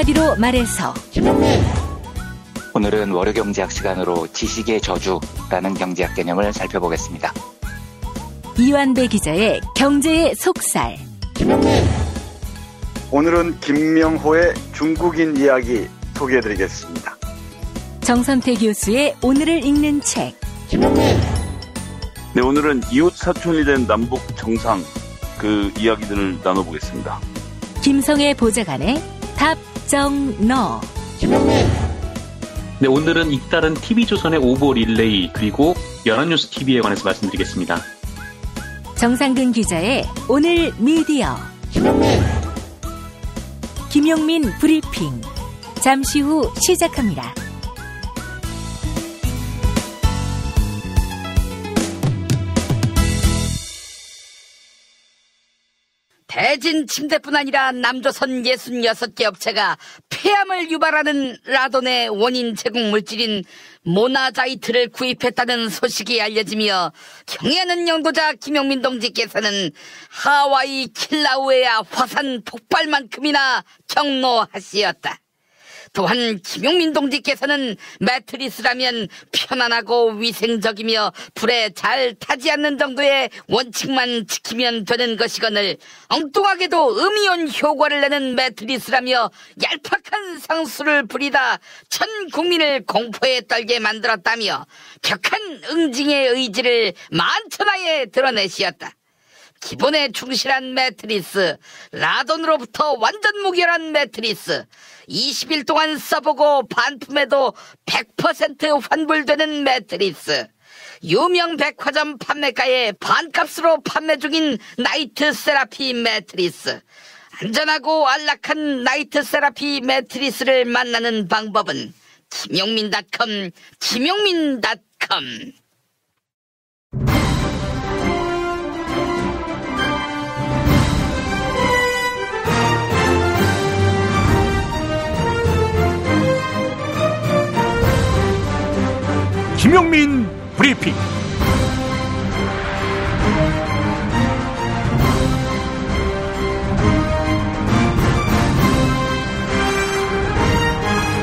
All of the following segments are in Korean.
한마디로 말해서 오늘은 월요경제학 시간으로 지식의 저주라는 경제학 개념을 살펴보겠습니다. 이완배 기자의 경제의 속살. 오늘은 김명호의 중국인 이야기 소개해드리겠습니다. 정선태 교수의 오늘을 읽는 책. 네, 오늘은 이웃 사촌이 된 남북 정상 그 이야기들을 나눠보겠습니다. 김성애 보좌관의 답정너. 네, 오늘은 잇따른 TV조선의 오보 릴레이 그리고 연합뉴스 TV에 관해서 말씀드리겠습니다. 정상근 기자의 오늘 미디어. 김용민 브리핑. 잠시 후 시작합니다. 대진 침대뿐 아니라 남조선 66개 업체가 폐암을 유발하는 라돈의 원인 제공 물질인 모나자이트를 구입했다는 소식이 알려지며 경애하는 영도자 김용민 동지께서는 하와이 킬라우에아 화산 폭발만큼이나 경로하시었다. 또한 김용민 동지께서는 매트리스라면 편안하고 위생적이며 불에 잘 타지 않는 정도의 원칙만 지키면 되는 것이거늘 엉뚱하게도 음이온 효과를 내는 매트리스라며 얄팍한 상수를 부리다 전 국민을 공포에 떨게 만들었다며 격한 응징의 의지를 만천하에 드러내시었다. 기본에 충실한 매트리스, 라돈으로부터 완전 무결한 매트리스, 20일 동안 써보고 반품해도 100% 환불되는 매트리스, 유명 백화점 판매가의 반값으로 판매 중인 나이트 세라피 매트리스, 안전하고 안락한 나이트 세라피 매트리스를 만나는 방법은 김용민.com, 김용민.com. 김용민 브리핑.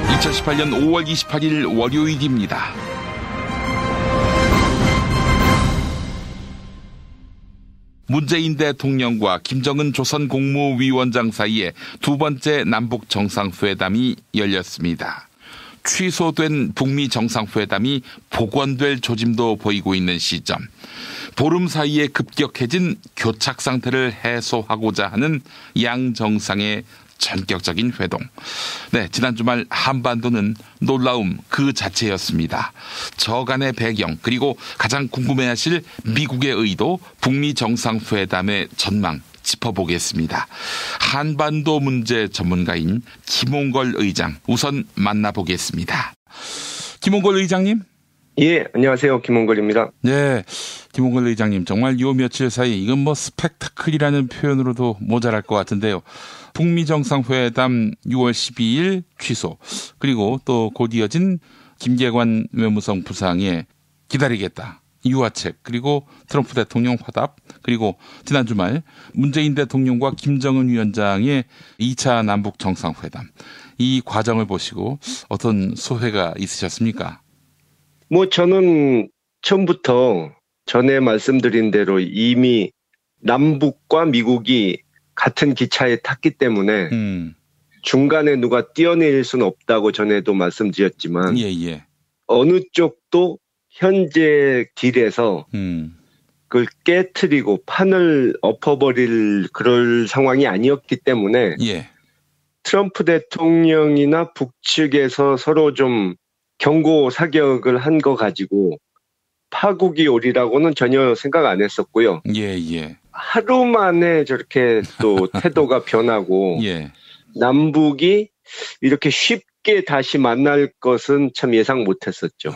(2018년 5월 28일) 월요일입니다. 문재인 대통령과 김정은 조선국무위원장 사이에 두 번째 남북 정상회담이 열렸습니다. 취소된 북미 정상회담이 복원될 조짐도 보이고 있는 시점, 보름 사이에 급격해진 교착 상태를 해소하고자 하는 양 정상의 전격적인 회동. 네, 지난 주말 한반도는 놀라움 그 자체였습니다. 저간의 배경, 그리고 가장 궁금해하실 미국의 의도, 북미 정상회담의 전망 짚어보겠습니다. 한반도 문제 전문가인 김홍걸 의장 우선 만나보겠습니다. 김홍걸 의장님. 예, 안녕하세요. 김홍걸입니다. 네, 김홍걸 의장님, 정말 요 며칠 사이 이건 뭐 스펙타클이라는 표현으로도 모자랄 것 같은데요. 북미 정상회담 6월 12일 취소, 그리고 또 곧 이어진 김계관 외무성 부상에 기다리겠다, 유화책, 그리고 트럼프 대통령 화답, 그리고 지난 주말 문재인 대통령과 김정은 위원장의 2차 남북 정상회담, 이 과정을 보시고 어떤 소회가 있으셨습니까? 저는 처음부터 전에 말씀드린 대로 이미 남북과 미국이 같은 기차에 탔기 때문에 중간에 누가 뛰어내릴 수는 없다고 전에도 말씀드렸지만 어느 쪽도 현재 딜에서 그걸 깨트리고 판을 엎어버릴 그럴 상황이 아니었기 때문에 트럼프 대통령이나 북측에서 서로 좀 경고 사격을 한 거 가지고 파국이 오리라고는 전혀 생각 안 했었고요. 하루 만에 저렇게 또 태도가 변하고 남북이 이렇게 쉽게 다시 만날 것은 참 예상 못했었죠.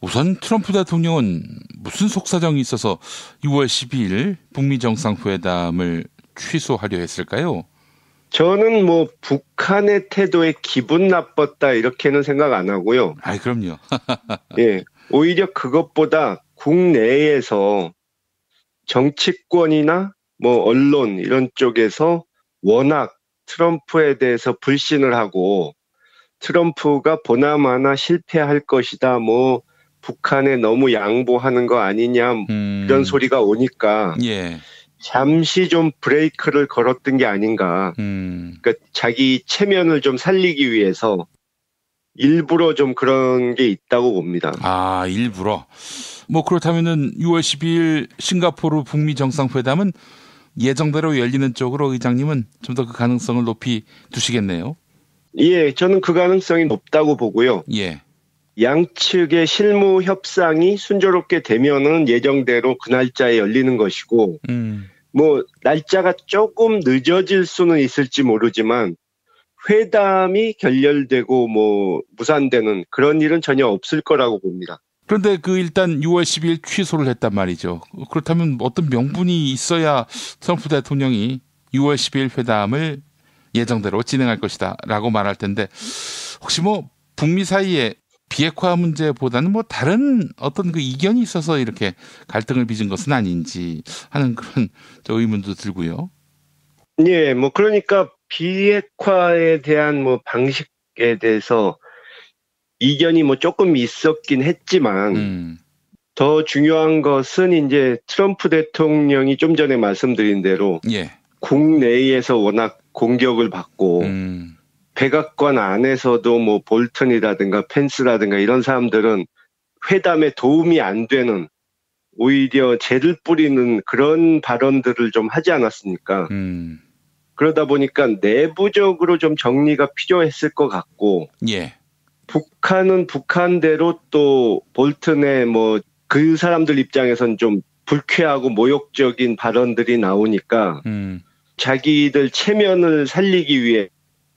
우선 트럼프 대통령은 무슨 속사정이 있어서 6월 12일 북미 정상회담을 취소하려 했을까요? 저는 북한의 태도에 기분 나빴다 이렇게는 생각 안 하고요. 그럼요. 오히려 그것보다 국내에서 정치권이나 언론 이런 쪽에서 워낙 트럼프에 대해서 불신을 하고 트럼프가 보나마나 실패할 것이다. 뭐 북한에 너무 양보하는 거 아니냐 이런 소리가 오니까 예. 잠시 좀 브레이크를 걸었던 게 아닌가. 그러니까 자기 체면을 좀 살리기 위해서 일부러 좀 그런 게 있다고 봅니다. 아, 일부러. 뭐 그렇다면은 6월 12일 싱가포르 북미 정상회담은 예정대로 열리는 쪽으로 의장님은 좀 더 그 가능성을 높이 두시겠네요. 예, 저는 그 가능성이 높다고 보고요. 예. 양측의 실무 협상이 순조롭게 되면은 예정대로 그 날짜에 열리는 것이고, 뭐 날짜가 조금 늦어질 수는 있을지 모르지만 회담이 결렬되고 뭐 무산되는 그런 일은 전혀 없을 거라고 봅니다. 그런데 그 일단 6월 12일 취소를 했단 말이죠. 그렇다면 어떤 명분이 있어야 트럼프 대통령이 6월 12일 회담을 예정대로 진행할 것이다 라고 말할 텐데, 혹시 뭐 북미 사이에 비핵화 문제보다는 뭐 다른 어떤 그 이견이 있어서 이렇게 갈등을 빚은 것은 아닌지 하는 그런 저 의문도 들고요. 예, 뭐 그러니까 비핵화에 대한 뭐 방식에 대해서 이견이 뭐 조금 있었긴 했지만 더 중요한 것은 이제 트럼프 대통령이 좀 전에 말씀드린 대로 예. 국내에서 워낙 공격을 받고 백악관 안에서도 뭐 볼턴이라든가 펜스라든가 이런 사람들은 회담에 도움이 안 되는 오히려 재를 뿌리는 그런 발언들을 좀 하지 않았습니까? 그러다 보니까 내부적으로 좀 정리가 필요했을 것 같고, 예. 북한은 북한대로 또 볼턴의 뭐 그 사람들 입장에선 좀 불쾌하고 모욕적인 발언들이 나오니까 자기들 체면을 살리기 위해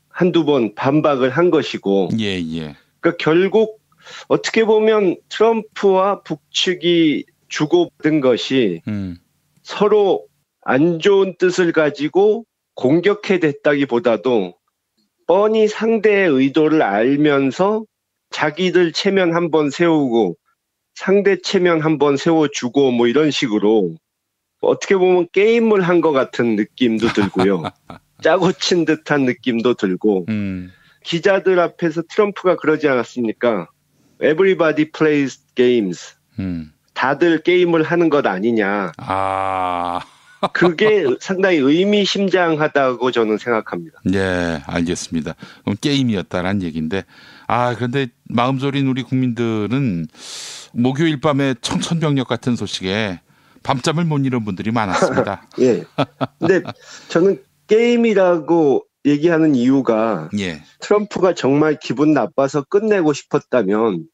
한두 번 반박을 한 것이고, 예, 예. 그러니까 결국 어떻게 보면 트럼프와 북측이 주고받은 것이 서로 안 좋은 뜻을 가지고 공격해 댔다기보다도 뻔히 상대의 의도를 알면서 자기들 체면 한번 세우고 상대 체면 한번 세워주고 뭐 이런 식으로 어떻게 보면 게임을 한 것 같은 느낌도 들고요. 짜고 친 듯한 느낌도 들고 기자들 앞에서 트럼프가 그러지 않았습니까? Everybody plays games. 다들 게임을 하는 것 아니냐. 아. 그게 상당히 의미심장하다고 저는 생각합니다. 네, 알겠습니다. 그럼 게임이었다라는 얘기인데, 그런데 마음 졸인 우리 국민들은 목요일 밤에 청천벽력 같은 소식에 밤잠을 못 이룬 분들이 많았습니다. 예. 근데 저는 게임이라고 얘기하는 이유가 예. 트럼프가 정말 기분 나빠서 끝내고 싶었다면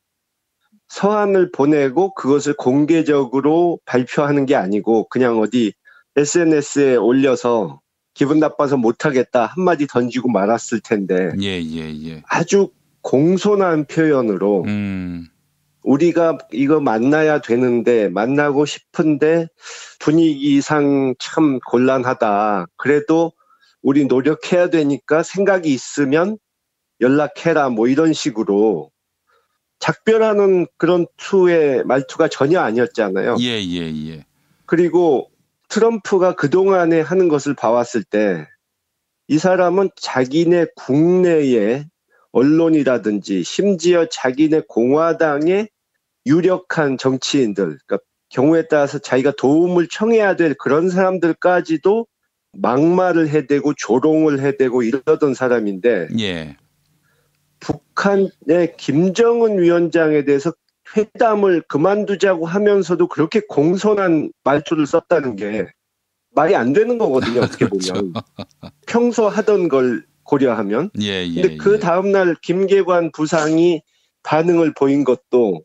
서한을 보내고 그것을 공개적으로 발표하는 게 아니고 그냥 어디 SNS에 올려서 기분 나빠서 못하겠다 한마디 던지고 말았을 텐데 예. 아주 공손한 표현으로 우리가 이거 만나야 되는데 만나고 싶은데 분위기상 참 곤란하다. 그래도 우리 노력해야 되니까 생각이 있으면 연락해라 뭐 이런 식으로 작별하는 그런 투의 말투가 전혀 아니었잖아요. 예. 그리고 트럼프가 그동안에 하는 것을 봐왔을 때 이 사람은 자기네 국내의 언론이라든지 심지어 자기네 공화당의 유력한 정치인들, 그러니까 경우에 따라서 자기가 도움을 청해야 될 그런 사람들까지도 막말을 해대고 조롱을 해대고 이러던 사람인데 예. 북한의 김정은 위원장에 대해서 회담을 그만두자고 하면서도 그렇게 공손한 말투를 썼다는 게 말이 안 되는 거거든요. 어떻게 보면. 평소 하던 걸 고려하면. 근데 그 다음날 김계관 부상이 반응을 보인 것도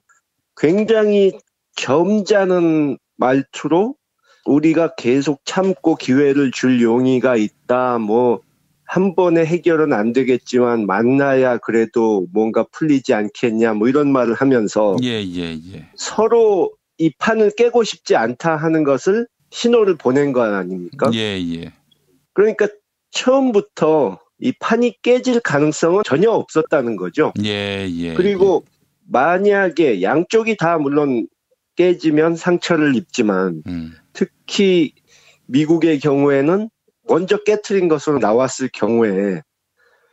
굉장히 점잖은 말투로 우리가 계속 참고 기회를 줄 용의가 있다. 뭐 한 번에 해결은 안 되겠지만 만나야 그래도 뭔가 풀리지 않겠냐. 뭐 이런 말을 하면서 서로 이 판을 깨고 싶지 않다 하는 것을 신호를 보낸 거 아닙니까? 예. 그러니까 처음부터 이 판이 깨질 가능성은 전혀 없었다는 거죠. 예. 그리고 만약에 양쪽이 다 물론 깨지면 상처를 입지만 특히 미국의 경우에는 먼저 깨트린 것으로 나왔을 경우에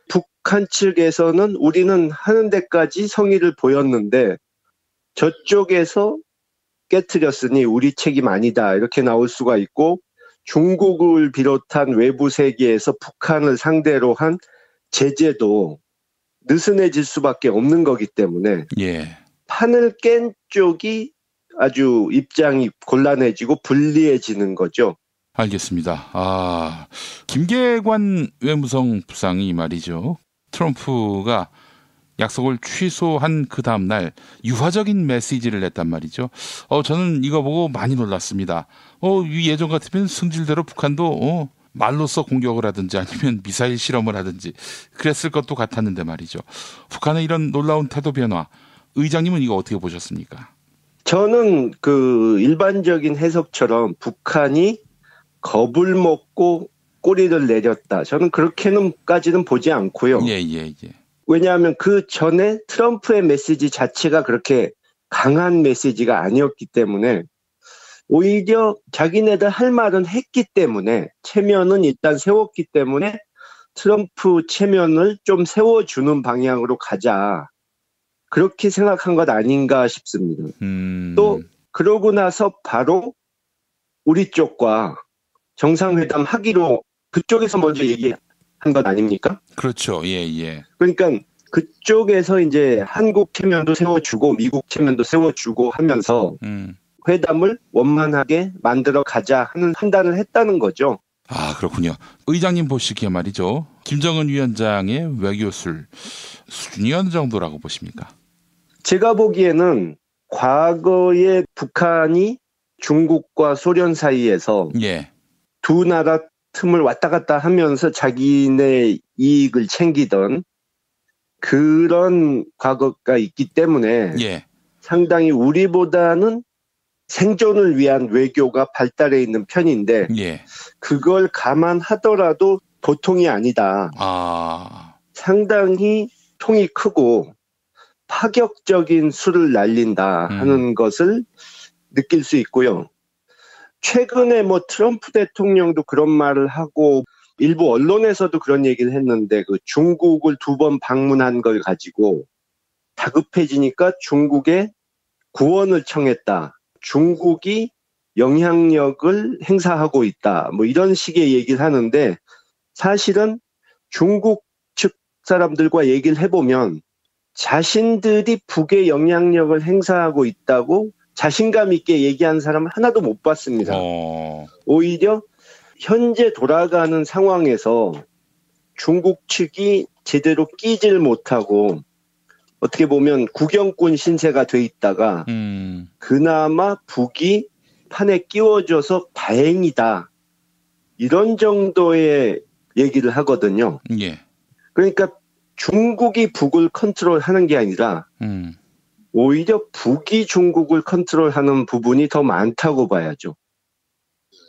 북한 측에서는 우리는 하는 데까지 성의를 보였는데 저쪽에서 깨트렸으니 우리 책임 아니다 이렇게 나올 수가 있고, 중국을 비롯한 외부 세계에서 북한을 상대로 한 제재도 느슨해질 수밖에 없는 거기 때문에 예. 판을 깬 쪽이 아주 입장이 곤란해지고 불리해지는 거죠. 알겠습니다. 김계관 외무성 부상이 말이죠. 트럼프가 약속을 취소한 그 다음날 유화적인 메시지를 냈단 말이죠. 저는 이거 보고 많이 놀랐습니다. 예전 같으면 승질대로 북한도 말로써 공격을 하든지 아니면 미사일 실험을 하든지 그랬을 것도 같았는데 말이죠. 북한의 이런 놀라운 태도 변화, 의장님은 이거 어떻게 보셨습니까? 저는 그 일반적인 해석처럼 북한이 겁을 먹고 꼬리를 내렸다. 저는 그렇게는까지는 보지 않고요. 예. 왜냐하면 그 전에 트럼프의 메시지 자체가 그렇게 강한 메시지가 아니었기 때문에 오히려 자기네들 할 말은 했기 때문에 체면은 일단 세웠기 때문에 트럼프 체면을 좀 세워주는 방향으로 가자. 그렇게 생각한 것 아닌가 싶습니다. 또 그러고 나서 바로 우리 쪽과 정상회담 하기로 그쪽에서 먼저 얘기한 것 아닙니까? 그렇죠. 예. 그러니까 그쪽에서 이제 한국 체면도 세워주고 미국 체면도 세워주고 하면서 회담을 원만하게 만들어 가자 하는 판단을 했다는 거죠. 그렇군요. 의장님 보시기에 말이죠. 김정은 위원장의 외교술 수준이 어느 정도라고 보십니까? 제가 보기에는 과거에 북한이 중국과 소련 사이에서 예. 두 나라 틈을 왔다 갔다 하면서 자기네 이익을 챙기던 그런 과거가 있기 때문에 예. 상당히 우리보다는 생존을 위한 외교가 발달해 있는 편인데 예. 그걸 감안하더라도 보통이 아니다. 상당히 통이 크고 파격적인 수를 날린다 하는 것을 느낄 수 있고요. 최근에 트럼프 대통령도 그런 말을 하고 일부 언론에서도 그런 얘기를 했는데 그 중국을 2번 방문한 걸 가지고 다급해지니까 중국에 구원을 청했다. 중국이 영향력을 행사하고 있다. 이런 식의 얘기를 하는데 사실은 중국 측 사람들과 얘기를 해보면 자신들이 북에 영향력을 행사하고 있다고 자신감 있게 얘기하는 사람은 하나도 못 봤습니다. 오히려 현재 돌아가는 상황에서 중국 측이 제대로 끼질 못하고 어떻게 보면 구경꾼 신세가 돼 있다가 그나마 북이 판에 끼워줘서 다행이다. 이런 정도의 얘기를 하거든요. 예. 그러니까 중국이 북을 컨트롤하는 게 아니라 오히려 북이 중국을 컨트롤하는 부분이 더 많다고 봐야죠.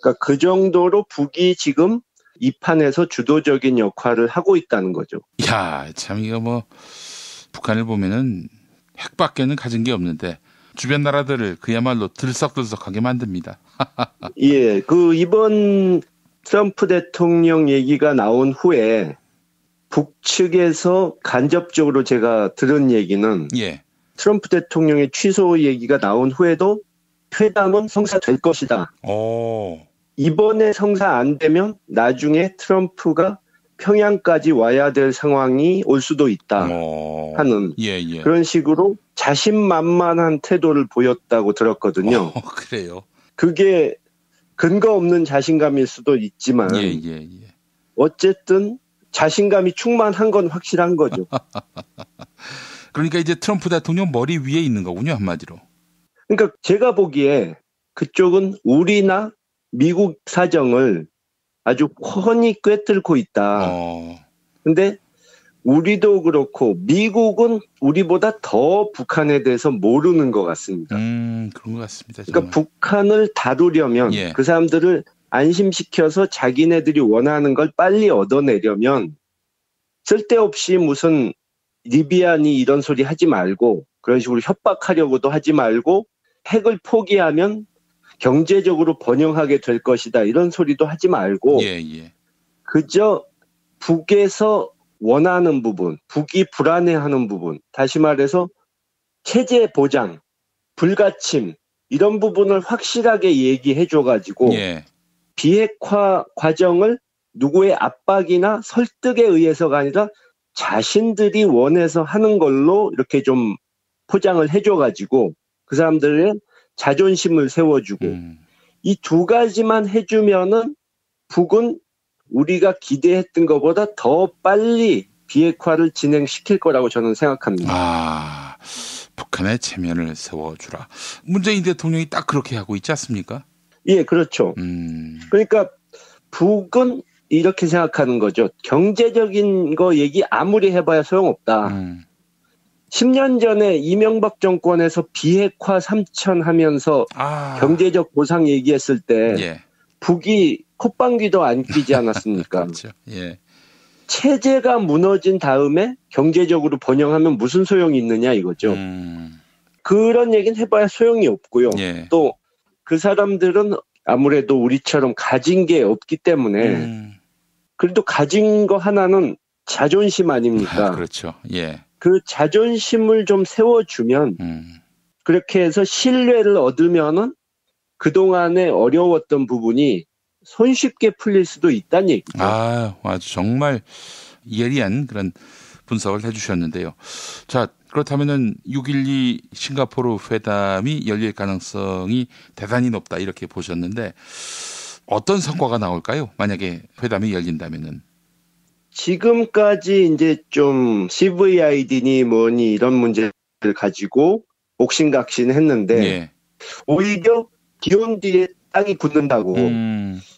그러니까 그 정도로 북이 지금 이 판에서 주도적인 역할을 하고 있다는 거죠. 참 이거 북한을 보면은 핵밖에는 가진 게 없는데 주변 나라들을 그야말로 들썩들썩하게 만듭니다. 예, 이번 트럼프 대통령 얘기가 나온 후에 북측에서 간접적으로 제가 들은 얘기는 예. 트럼프 대통령의 취소 얘기가 나온 후에도 회담은 성사될 것이다. 이번에 성사 안 되면 나중에 트럼프가 평양까지 와야 될 상황이 올 수도 있다 하는 그런 식으로 자신만만한 태도를 보였다고 들었거든요. 그래요? 그게 근거 없는 자신감일 수도 있지만 어쨌든 자신감이 충만한 건 확실한 거죠. 그러니까 이제 트럼프 대통령 머리 위에 있는 거군요, 한마디로. 그러니까 제가 보기에 그쪽은 우리나 미국 사정을 아주 훤히 꿰뚫고 있다. 근데 우리도 그렇고 미국은 우리보다 더 북한에 대해서 모르는 것 같습니다. 그런 것 같습니다. 정말. 그러니까 북한을 다루려면 그 사람들을 안심시켜서 자기네들이 원하는 걸 빨리 얻어내려면 쓸데없이 무슨 리비안이 이런 소리 하지 말고 그런 식으로 협박하려고도 하지 말고 핵을 포기하면 경제적으로 번영하게 될 것이다. 이런 소리도 하지 말고 그저 북에서 원하는 부분, 북이 불안해하는 부분, 다시 말해서 체제 보장, 불가침 이런 부분을 확실하게 얘기해줘가지고 예. 비핵화 과정을 누구의 압박이나 설득에 의해서가 아니라 자신들이 원해서 하는 걸로 이렇게 좀 포장을 해줘가지고 그 사람들의 자존심을 세워주고 이 두 가지만 해주면은 북은 우리가 기대했던 것보다 더 빨리 비핵화를 진행시킬 거라고 저는 생각합니다. 아, 북한의 체면을 세워주라. 문재인 대통령이 딱 그렇게 하고 있지 않습니까? 예, 그렇죠. 그러니까 북은 이렇게 생각하는 거죠. 경제적인 거 얘기 아무리 해봐야 소용없다. 10년 전에 이명박 정권에서 비핵화 3천 하면서 경제적 보상 얘기했을 때 예. 북이 콧방귀도 안 끼지 않았습니까? 그렇죠. 예. 체제가 무너진 다음에 경제적으로 번영하면 무슨 소용이 있느냐 이거죠. 그런 얘기는 해봐야 소용이 없고요. 예. 또 그 사람들은 아무래도 우리처럼 가진 게 없기 때문에 그래도 가진 거 하나는 자존심 아닙니까? 그렇죠. 예. 그 자존심을 좀 세워주면 그렇게 해서 신뢰를 얻으면은 그동안에 어려웠던 부분이 손쉽게 풀릴 수도 있다는 얘기죠. 아주 정말 예리한 그런 분석을 해주셨는데요. 자, 그렇다면은 6.12 싱가포르 회담이 열릴 가능성이 대단히 높다 이렇게 보셨는데 어떤 성과가 나올까요? 만약에 회담이 열린다면은. 지금까지 이제 좀 CVID니 뭐니 이런 문제를 가지고 옥신각신 했는데 예. 오히려 기온 뒤에 땅이 굳는다고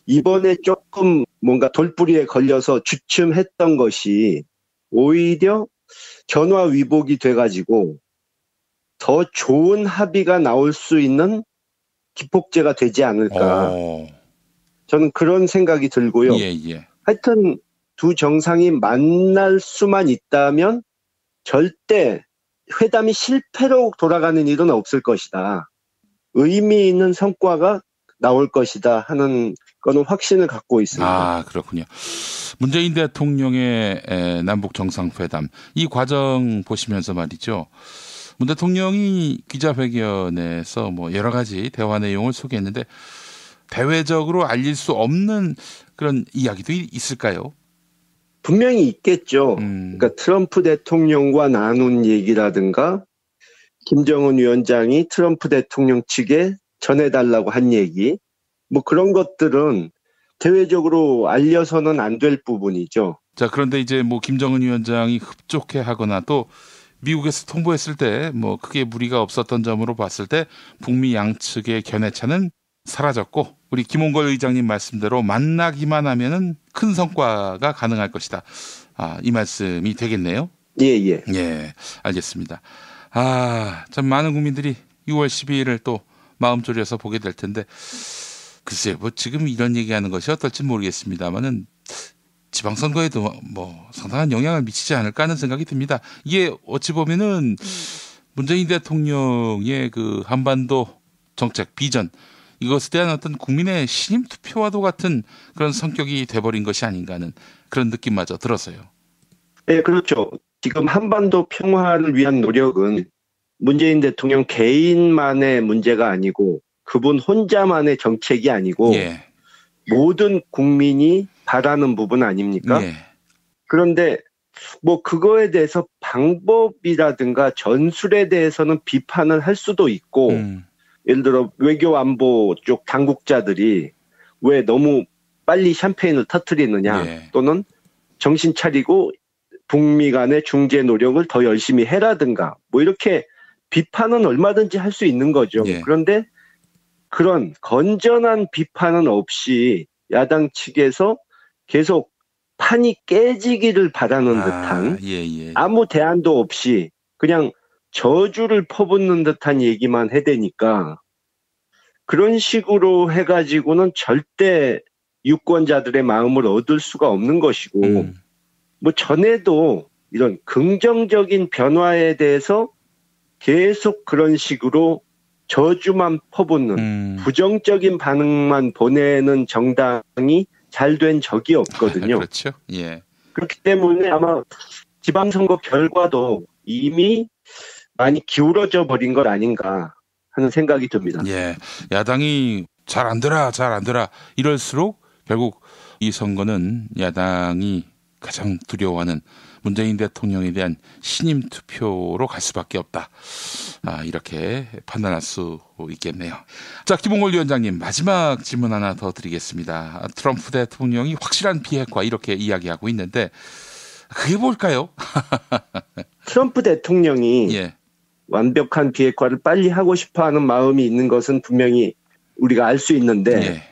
이번에 조금 뭔가 돌부리에 걸려서 주춤했던 것이 오히려 견화위복이 돼가지고 더 좋은 합의가 나올 수 있는 기폭제가 되지 않을까. 저는 그런 생각이 들고요. 예. 하여튼 두 정상이 만날 수만 있다면 절대 회담이 실패로 돌아가는 일은 없을 것이다. 의미 있는 성과가 나올 것이다 하는 거는 확신을 갖고 있습니다. 그렇군요. 문재인 대통령의 남북 정상회담 이 과정 보시면서 말이죠. 문 대통령이 기자회견에서 뭐 여러 가지 대화 내용을 소개했는데 대외적으로 알릴 수 없는 그런 이야기도 있을까요? 분명히 있겠죠. 그러니까 트럼프 대통령과 나눈 얘기라든가 김정은 위원장이 트럼프 대통령 측에 전해달라고 한 얘기 뭐 그런 것들은 대외적으로 알려서는 안 될 부분이죠. 자, 그런데 이제 뭐 김정은 위원장이 흡족해 하거나 또 미국에서 통보했을 때 뭐 크게 무리가 없었던 점으로 봤을 때 북미 양측의 견해차는 사라졌고 우리 김홍걸 의장님 말씀대로 만나기만 하면은 큰 성과가 가능할 것이다. 이 말씀이 되겠네요. 예, 알겠습니다. 참 많은 국민들이 6월 12일을 또 마음 졸여서 보게 될 텐데 글쎄요, 뭐 지금 이런 얘기하는 것이 어떨지 모르겠습니다만은 지방선거에도 뭐 상당한 영향을 미치지 않을까 하는 생각이 듭니다. 이게 어찌 보면은 문재인 대통령의 그 한반도 정책 비전 이것에 대한 어떤 국민의 신임 투표와도 같은 그런 성격이 돼버린 것이 아닌가 하는 그런 느낌마저 들어서요. 네, 그렇죠. 지금 한반도 평화를 위한 노력은 문재인 대통령 개인만의 문제가 아니고 그분 혼자만의 정책이 아니고 모든 국민이 바라는 부분 아닙니까? 그런데 뭐 그거에 대해서 방법이라든가 전술에 대해서는 비판을 할 수도 있고 예를 들어 외교안보 쪽 당국자들이 왜 너무 빨리 샴페인을 터뜨리느냐 또는 정신 차리고 북미 간의 중재 노력을 더 열심히 해라든가 뭐 이렇게 비판은 얼마든지 할 수 있는 거죠. 그런데 그런 건전한 비판은 없이 야당 측에서 계속 판이 깨지기를 바라는 듯한 아무 대안도 없이 그냥 저주를 퍼붓는 듯한 얘기만 해대니까 그런 식으로 해가지고는 절대 유권자들의 마음을 얻을 수가 없는 것이고 뭐 전에도 이런 긍정적인 변화에 대해서 계속 그런 식으로 저주만 퍼붓는 부정적인 반응만 보내는 정당이 잘 된 적이 없거든요. 그렇죠. 예. 그렇기 때문에 아마 지방선거 결과도 이미 많이 기울어져 버린 것 아닌가 하는 생각이 듭니다. 예. 야당이 잘 안 되라 이럴수록 결국 이 선거는 야당이 가장 두려워하는 문재인 대통령에 대한 신임 투표로 갈 수밖에 없다. 이렇게 판단할 수 있겠네요. 자, 김홍걸 위원장님, 마지막 질문 하나 더 드리겠습니다. 트럼프 대통령이 확실한 비핵화 이렇게 이야기하고 있는데 그게 뭘까요? 트럼프 대통령이 예. 완벽한 비핵화를 빨리 하고 싶어하는 마음이 있는 것은 분명히 우리가 알 수 있는데 예.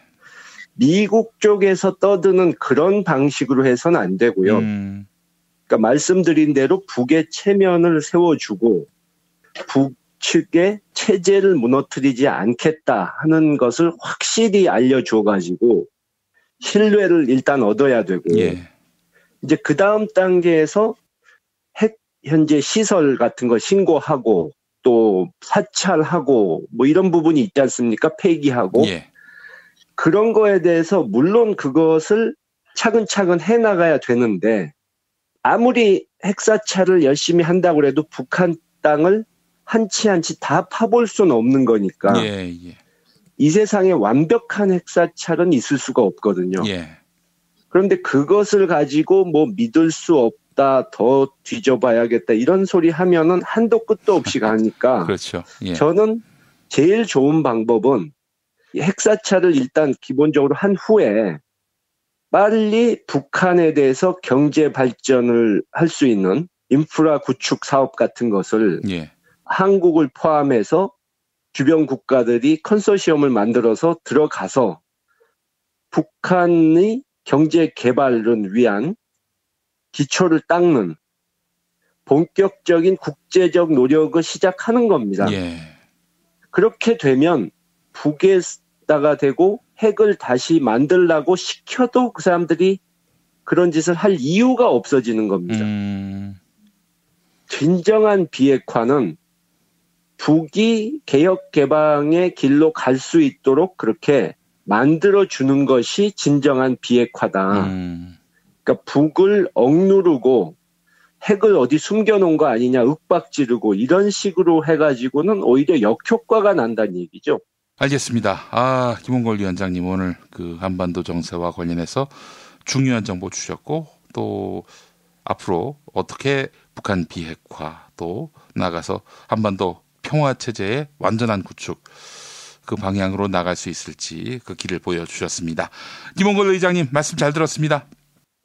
미국 쪽에서 떠드는 그런 방식으로 해서는 안 되고요. 그러니까 말씀드린 대로 북의 체면을 세워주고 북측의 체제를 무너뜨리지 않겠다 하는 것을 확실히 알려줘가지고 신뢰를 일단 얻어야 되고 예. 이제 그 다음 단계에서 핵 현재 시설 같은 거 신고하고 또 사찰하고 뭐 이런 부분이 있지 않습니까? 폐기하고 예. 그런 거에 대해서 물론 그것을 차근차근 해나가야 되는데 아무리 핵사찰을 열심히 한다고 해도 북한 땅을 한치 한치 다 파볼 수는 없는 거니까 예. 예. 이 세상에 완벽한 핵사찰은 있을 수가 없거든요. 예. 그런데 그것을 가지고 뭐 믿을 수 없다, 더 뒤져봐야겠다 이런 소리 하면은 한도 끝도 없이 가니까 그렇죠. 예. 저는 제일 좋은 방법은 핵사찰을 일단 기본적으로 한 후에 빨리 북한에 대해서 경제 발전을 할 수 있는 인프라 구축 사업 같은 것을 예. 한국을 포함해서 주변 국가들이 컨소시엄을 만들어서 들어가서 북한의 경제 개발을 위한 기초를 닦는 본격적인 국제적 노력을 시작하는 겁니다. 예. 그렇게 되면 북에다가 대고 핵을 다시 만들라고 시켜도 그 사람들이 그런 짓을 할 이유가 없어지는 겁니다. 진정한 비핵화는 북이 개혁 개방의 길로 갈 수 있도록 그렇게 만들어주는 것이 진정한 비핵화다. 그러니까 북을 억누르고 핵을 어디 숨겨놓은 거 아니냐, 윽박지르고 이런 식으로 해가지고는 오히려 역효과가 난다는 얘기죠. 알겠습니다. 김홍걸 위원장님 오늘 그 한반도 정세와 관련해서 중요한 정보 주셨고 또 앞으로 어떻게 북한 비핵화 또 나가서 한반도 평화체제의 완전한 구축 그 방향으로 나갈 수 있을지 그 길을 보여주셨습니다. 김홍걸 의장님 말씀 잘 들었습니다.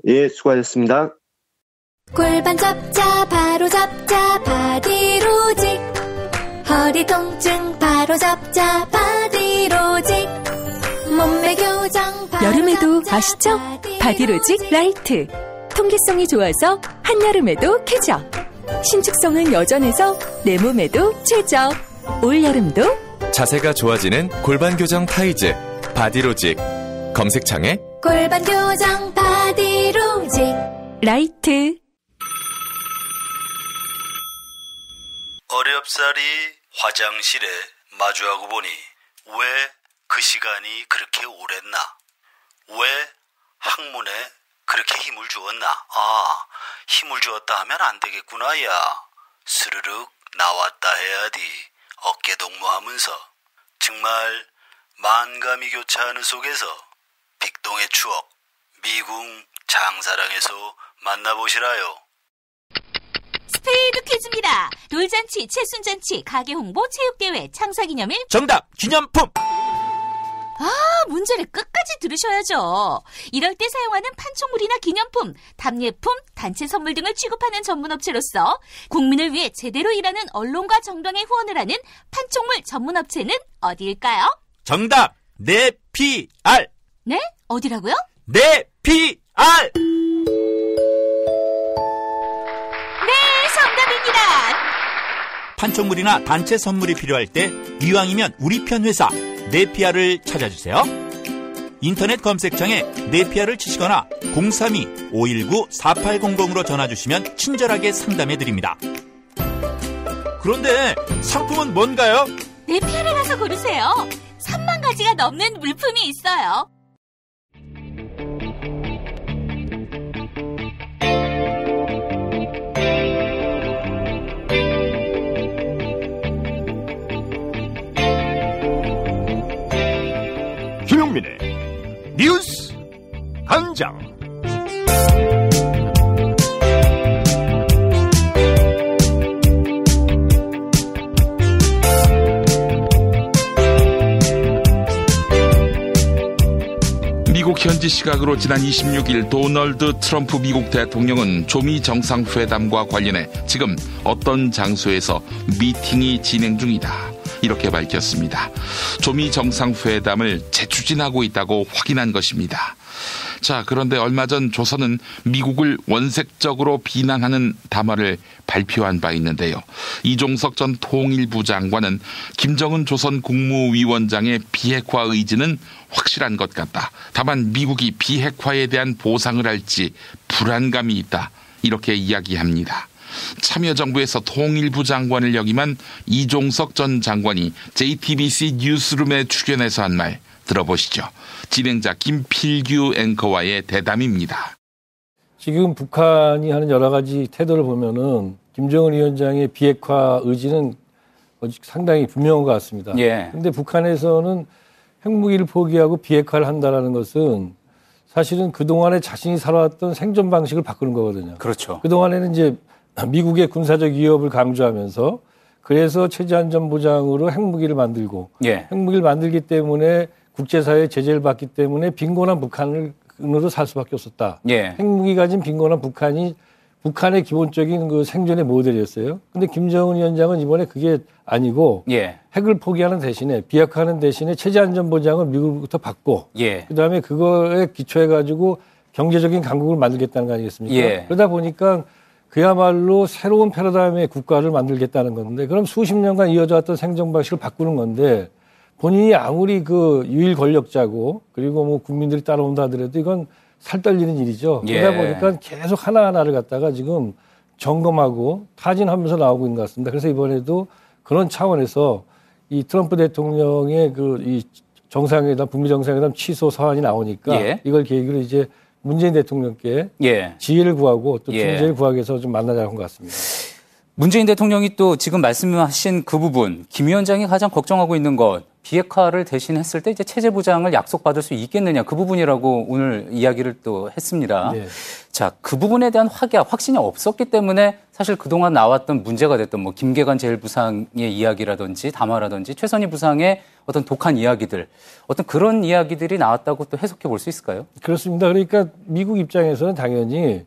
예, 수고하셨습니다. 골반 잡자 바로 잡자 바디로직 허리 통증 바로 잡자 바디로직 몸매 교정 바로 여름에도 잡자, 아시죠? 바디로직 라이트. 통기성이 좋아서 한여름에도 쾌적. 신축성은 여전해서 내 몸에도 최적. 올여름도 자세가 좋아지는 골반 교정 타이즈 바디로직. 검색창에 골반 교정 바디로직 라이트. 어렵사리 화장실에 마주하고 보니 왜 그 시간이 그렇게 오랬나? 왜 학문에 그렇게 힘을 주었나? 힘을 주었다 하면 안 되겠구나, 야. 스르륵 나왔다 해야지. 어깨 동무하면서. 정말 만감이 교차하는 속에서 빅동의 추억, 미궁 장사랑에서 만나보시라요. 스페이드 퀴즈입니다. 돌잔치, 채순잔치, 가게 홍보, 체육대회, 창사기념일. 정답! 기념품! 문제를 끝까지 들으셔야죠. 이럴 때 사용하는 판촉물이나 기념품, 답례품, 단체 선물 등을 취급하는 전문업체로서 국민을 위해 제대로 일하는 언론과 정당에 후원을 하는 판촉물 전문업체는 어디일까요? 정답! 네피알! 네? 어디라고요? 네피알! 네, 정답입니다. 판촉물이나 단체 선물이 필요할 때 이왕이면 우리 편 회사 네피알을 찾아주세요. 인터넷 검색창에 네피알을 치시거나 032-519-4800으로 전화주시면 친절하게 상담해드립니다. 그런데 상품은 뭔가요? 네피알에 가서 고르세요. 3만 가지가 넘는 물품이 있어요. 국민의 뉴스 광장. 미국 현지 시각으로 지난 26일 도널드 트럼프 미국 대통령은 조미 정상회담과 관련해 지금 어떤 장소에서 미팅이 진행 중이다, 이렇게 밝혔습니다. 조미 정상회담을 재추진하고 있다고 확인한 것입니다. 자, 그런데 얼마 전 조선은 미국을 원색적으로 비난하는 담화를 발표한 바 있는데요. 이종석 전 통일부 장관은 김정은 조선 국무위원장의 비핵화 의지는 확실한 것 같다. 다만 미국이 비핵화에 대한 보상을 할지 불안감이 있다, 이렇게 이야기합니다. 참여정부에서 통일부 장관을 역임한 이종석 전 장관이 JTBC 뉴스룸에 출연해서 한 말 들어보시죠. 진행자 김필규 앵커와의 대담입니다. 지금 북한이 하는 여러 가지 태도를 보면은 김정은 위원장의 비핵화 의지는 상당히 분명한 것 같습니다. 그런데 북한에서는 핵무기를 포기하고 비핵화를 한다라는 것은 사실은 그동안에 자신이 살아왔던 생존 방식을 바꾸는 거거든요. 그렇죠. 그동안에는 이제 미국의 군사적 위협을 강조하면서 그래서 체제안전보장으로 핵무기를 만들고 핵무기를 만들기 때문에 국제사회의 제재를 받기 때문에 빈곤한 북한으로 살 수밖에 없었다. 핵무기 가진 빈곤한 북한이 북한의 기본적인 그 생존의 모델이었어요. 근데 김정은 위원장은 이번에 그게 아니고 핵을 포기하는 대신에 비핵화하는 대신에 체제안전보장을 미국부터 받고 그다음에 그거에 기초해가지고 경제적인 강국을 만들겠다는 거 아니겠습니까? 그러다 보니까 그야말로 새로운 패러다임의 국가를 만들겠다는 건데 그럼 수십 년간 이어져 왔던 생존 방식을 바꾸는 건데 본인이 아무리 그 유일 권력자고 그리고 뭐 국민들이 따라온다 하더라도 이건 살떨리는 일이죠. 그러다 보니까 계속 하나하나를 갖다가 지금 점검하고 타진하면서 나오고 있는 것 같습니다. 그래서 이번에도 그런 차원에서 이 트럼프 대통령의 그 이 정상회담, 북미 정상회담 취소 사안이 나오니까 이걸 계기로 이제 문재인 대통령께 지혜를 구하고 또 중재를 구하기 위해서 좀 만나자고 한 것 같습니다. 문재인 대통령이 또 지금 말씀하신 그 부분, 김 위원장이 가장 걱정하고 있는 것, 비핵화를 대신했을 때 이제 체제 보장을 약속받을 수 있겠느냐, 그 부분이라고 오늘 이야기를 또 했습니다. 자, 그 부분에 대한 확신이 없었기 때문에 사실 그동안 나왔던 문제가 됐던 뭐 김계관 제1부상의 이야기라든지 담화라든지 최선희 부상의 어떤 독한 이야기들, 어떤 그런 이야기들이 나왔다고 또 해석해 볼 수 있을까요? 그렇습니다. 그러니까 미국 입장에서는 당연히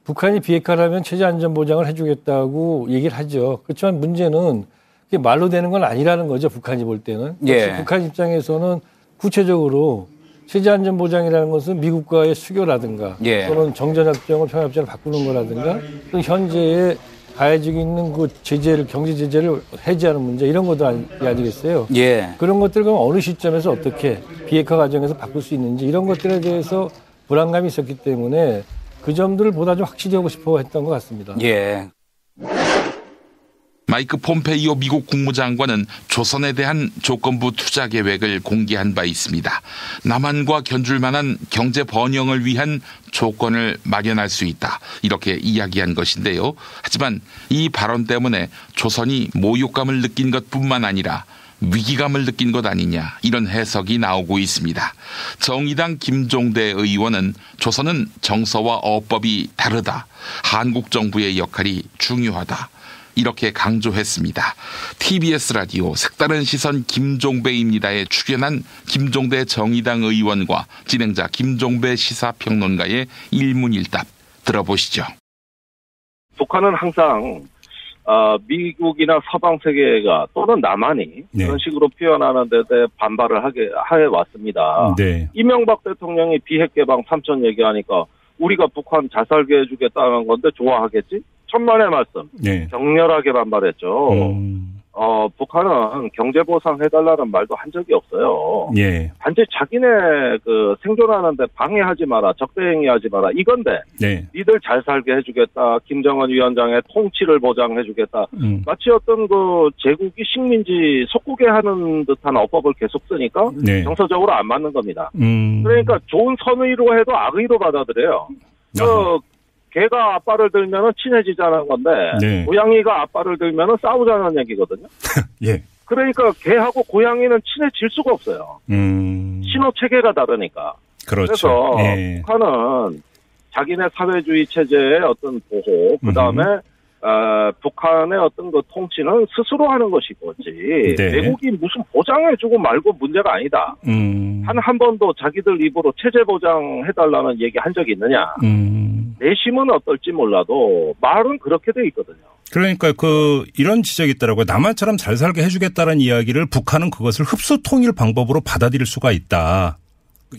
북한이 비핵화를 하면 체제 안전 보장을 해주겠다고 얘기를 하죠. 그렇지만 문제는 그게 말로 되는 건 아니라는 거죠. 북한이 볼 때는. 북한 입장에서는 구체적으로 체제 안전 보장이라는 것은 미국과의 수교라든가 또는 정전협정을 평화협정을 바꾸는 거라든가 또 현재의 가해지고 있는 그 제재를, 경제 제재를 해제하는 문제 이런 것도 아니겠어요. 그런 것들을 그럼 어느 시점에서 어떻게 비핵화 과정에서 바꿀 수 있는지 이런 것들에 대해서 불안감이 있었기 때문에 그 점들을 보다 좀 확실히 하고 싶어 했던 것 같습니다. 마이크 폼페이오 미국 국무장관은 조선에 대한 조건부 투자 계획을 공개한 바 있습니다. 남한과 견줄 만한 경제 번영을 위한 조건을 마련할 수 있다, 이렇게 이야기한 것인데요. 하지만 이 발언 때문에 조선이 모욕감을 느낀 것뿐만 아니라 위기감을 느낀 것 아니냐, 이런 해석이 나오고 있습니다. 정의당 김종대 의원은 조선은 정서와 어법이 다르다, 한국 정부의 역할이 중요하다, 이렇게 강조했습니다. TBS 라디오 색다른 시선 김종배입니다에 출연한 김종대 정의당 의원과 진행자 김종배 시사평론가의 일문일답 들어보시죠. 북한은 항상 미국이나 서방 세계가 또는 남한이 그런 식으로 표현하는 데 대해 반발을 해왔습니다. 이명박 대통령이 비핵 개방 3천 얘기하니까 우리가 북한 잘 살게 해주겠다는 건데 좋아하겠지? 천만의 말씀. 격렬하게 반발했죠. 북한은 경제보상 해달라는 말도 한 적이 없어요. 단지 자기네 그 생존하는데 방해하지 마라, 적대행위하지 마라, 이건데 니들 잘 살게 해주겠다, 김정은 위원장의 통치를 보장해주겠다, 마치 어떤 그 제국이 식민지 속국에 하는 듯한 어법을 계속 쓰니까 정서적으로 안 맞는 겁니다. 그러니까 좋은 선의로 해도 악의로 받아들여요. 개가 앞발을 들면은 친해지자는 건데 고양이가 앞발을 들면은 싸우자는 얘기거든요. 그러니까 개하고 고양이는 친해질 수가 없어요. 신호 체계가 다르니까. 그렇죠. 그래서 예. 북한은 자기네 사회주의 체제의 어떤 보호, 그 다음에 북한의 어떤 그 통치는 스스로 하는 것이고지 네. 외국이 무슨 보장해주고 말고 문제가 아니다. 한 번도 자기들 입으로 체제 보장해달라는 얘기 한 적이 있느냐. 내심은 어떨지 몰라도 말은 그렇게 돼 있거든요. 그러니까 이런 지적이 있더라고요. 남한처럼 잘 살게 해주겠다는 이야기를 북한은 그것을 흡수 통일 방법으로 받아들일 수가 있다.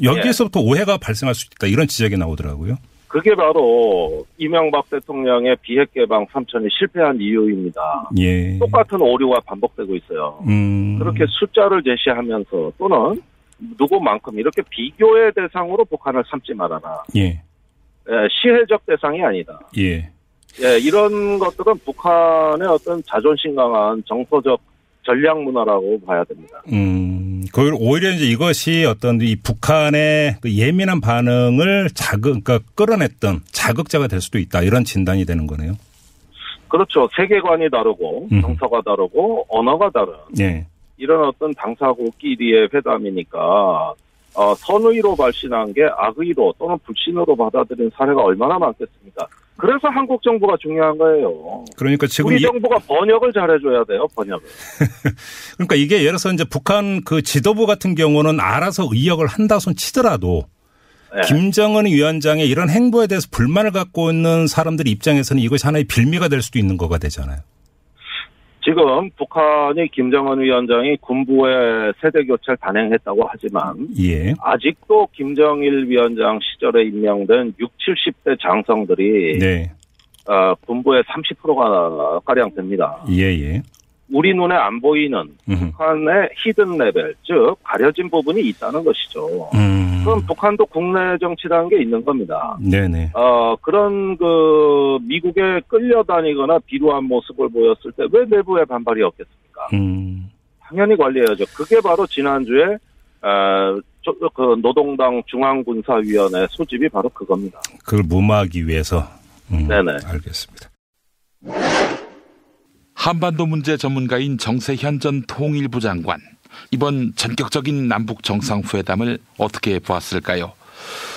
여기에서부터 오해가 발생할 수 있다. 이런 지적이 나오더라고요. 그게 바로 이명박 대통령의 비핵 개방 3천이 실패한 이유입니다. 예. 똑같은 오류가 반복되고 있어요. 그렇게 숫자를 제시하면서 또는 누구만큼 이렇게 비교의 대상으로 북한을 삼지 말아라. 예. 시혜적 대상이 아니다. 예. 예, 이런 것들은 북한의 어떤 자존심 강한 정서적 전략 문화라고 봐야 됩니다. 오히려 이제 이것이 어떤 이 북한의 그 예민한 반응을 그러니까 끌어냈던 자극자가 될 수도 있다. 이런 진단이 되는 거네요. 그렇죠. 세계관이 다르고 정서가 다르고 언어가 다른 예. 이런 어떤 당사국끼리의 회담이니까 선의로 발신한 게 악의로 또는 불신으로 받아들인 사례가 얼마나 많겠습니까? 그래서 한국 정부가 중요한 거예요. 그러니까 지금 우리 정부가 번역을 잘해줘야 돼요. 번역을. 그러니까 이게 예를 들어서 이제 북한 그 지도부 같은 경우는 알아서 의역을 한다손 치더라도 네. 김정은 위원장의 이런 행보에 대해서 불만을 갖고 있는 사람들 입장에서는 이것이 하나의 빌미가 될 수도 있는 거가 되잖아요. 지금 북한이 김정은 위원장이 군부의 세대교체를 단행했다고 하지만 예. 아직도 김정일 위원장 시절에 임명된 60, 70대 장성들이 네. 군부의 30%가 가량 됩니다. 예예. 우리 눈에 안 보이는 북한의 히든 레벨, 즉 가려진 부분이 있다는 것이죠. 그럼 북한도 국내 정치라는 게 있는 겁니다. 네네. 그런 그 미국에 끌려다니거나 비루한 모습을 보였을 때 왜 내부에 반발이 없겠습니까? 당연히 관리해야죠. 그게 바로 지난주에 그 노동당 중앙군사위원회 소집이 바로 그겁니다. 그걸 무마하기 위해서. 네네. 알겠습니다. 한반도 문제 전문가인 정세현 전 통일부 장관. 이번 전격적인 남북 정상회담을 어떻게 보았을까요?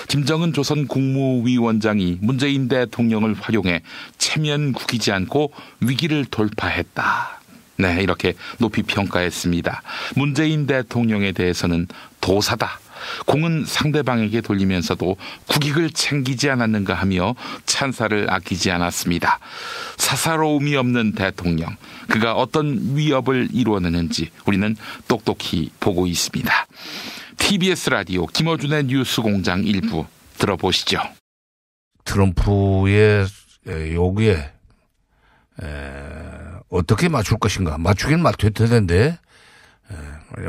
김정은 조선 국무위원장이 문재인 대통령을 활용해 체면 구기지 않고 위기를 돌파했다. 네, 이렇게 높이 평가했습니다. 문재인 대통령에 대해서는 도사다. 공은 상대방에게 돌리면서도 국익을 챙기지 않았는가 하며 찬사를 아끼지 않았습니다. 사사로움이 없는 대통령, 그가 어떤 위협을 이루어내는지 우리는 똑똑히 보고 있습니다. TBS 라디오 김어준의 뉴스공장 일부 들어보시죠. 트럼프의 요구에 어떻게 맞출 것인가. 맞추긴 맞출 텐데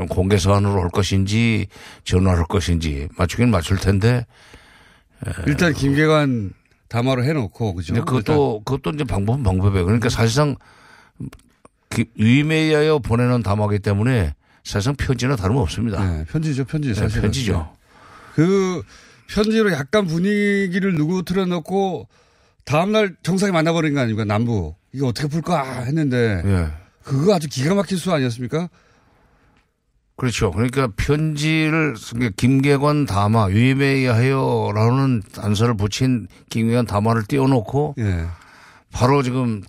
공개 사안으로 할 것인지 전화할 것인지 맞추긴 맞출 텐데 일단 김계관 담화로 해놓고 그죠? 그것도 이제 방법은 방법이에요. 그러니까 사실상 위임에 의하여 보내는 담화이기 때문에 사실상 편지나 다름없습니다. 네, 편지죠, 편지. 사실 네, 편지죠. 그 편지로 약간 분위기를 누구 틀어놓고 다음날 정상에 만나버린 거 아닙니까? 남북. 이거 어떻게 풀까 했는데 네. 그거 아주 기가 막힌 수 아니었습니까? 그렇죠. 그러니까 편지를 김계관 담화 위임에 의하여라는 단서를 붙인 김계관 담화를 띄워놓고 예. 바로 지금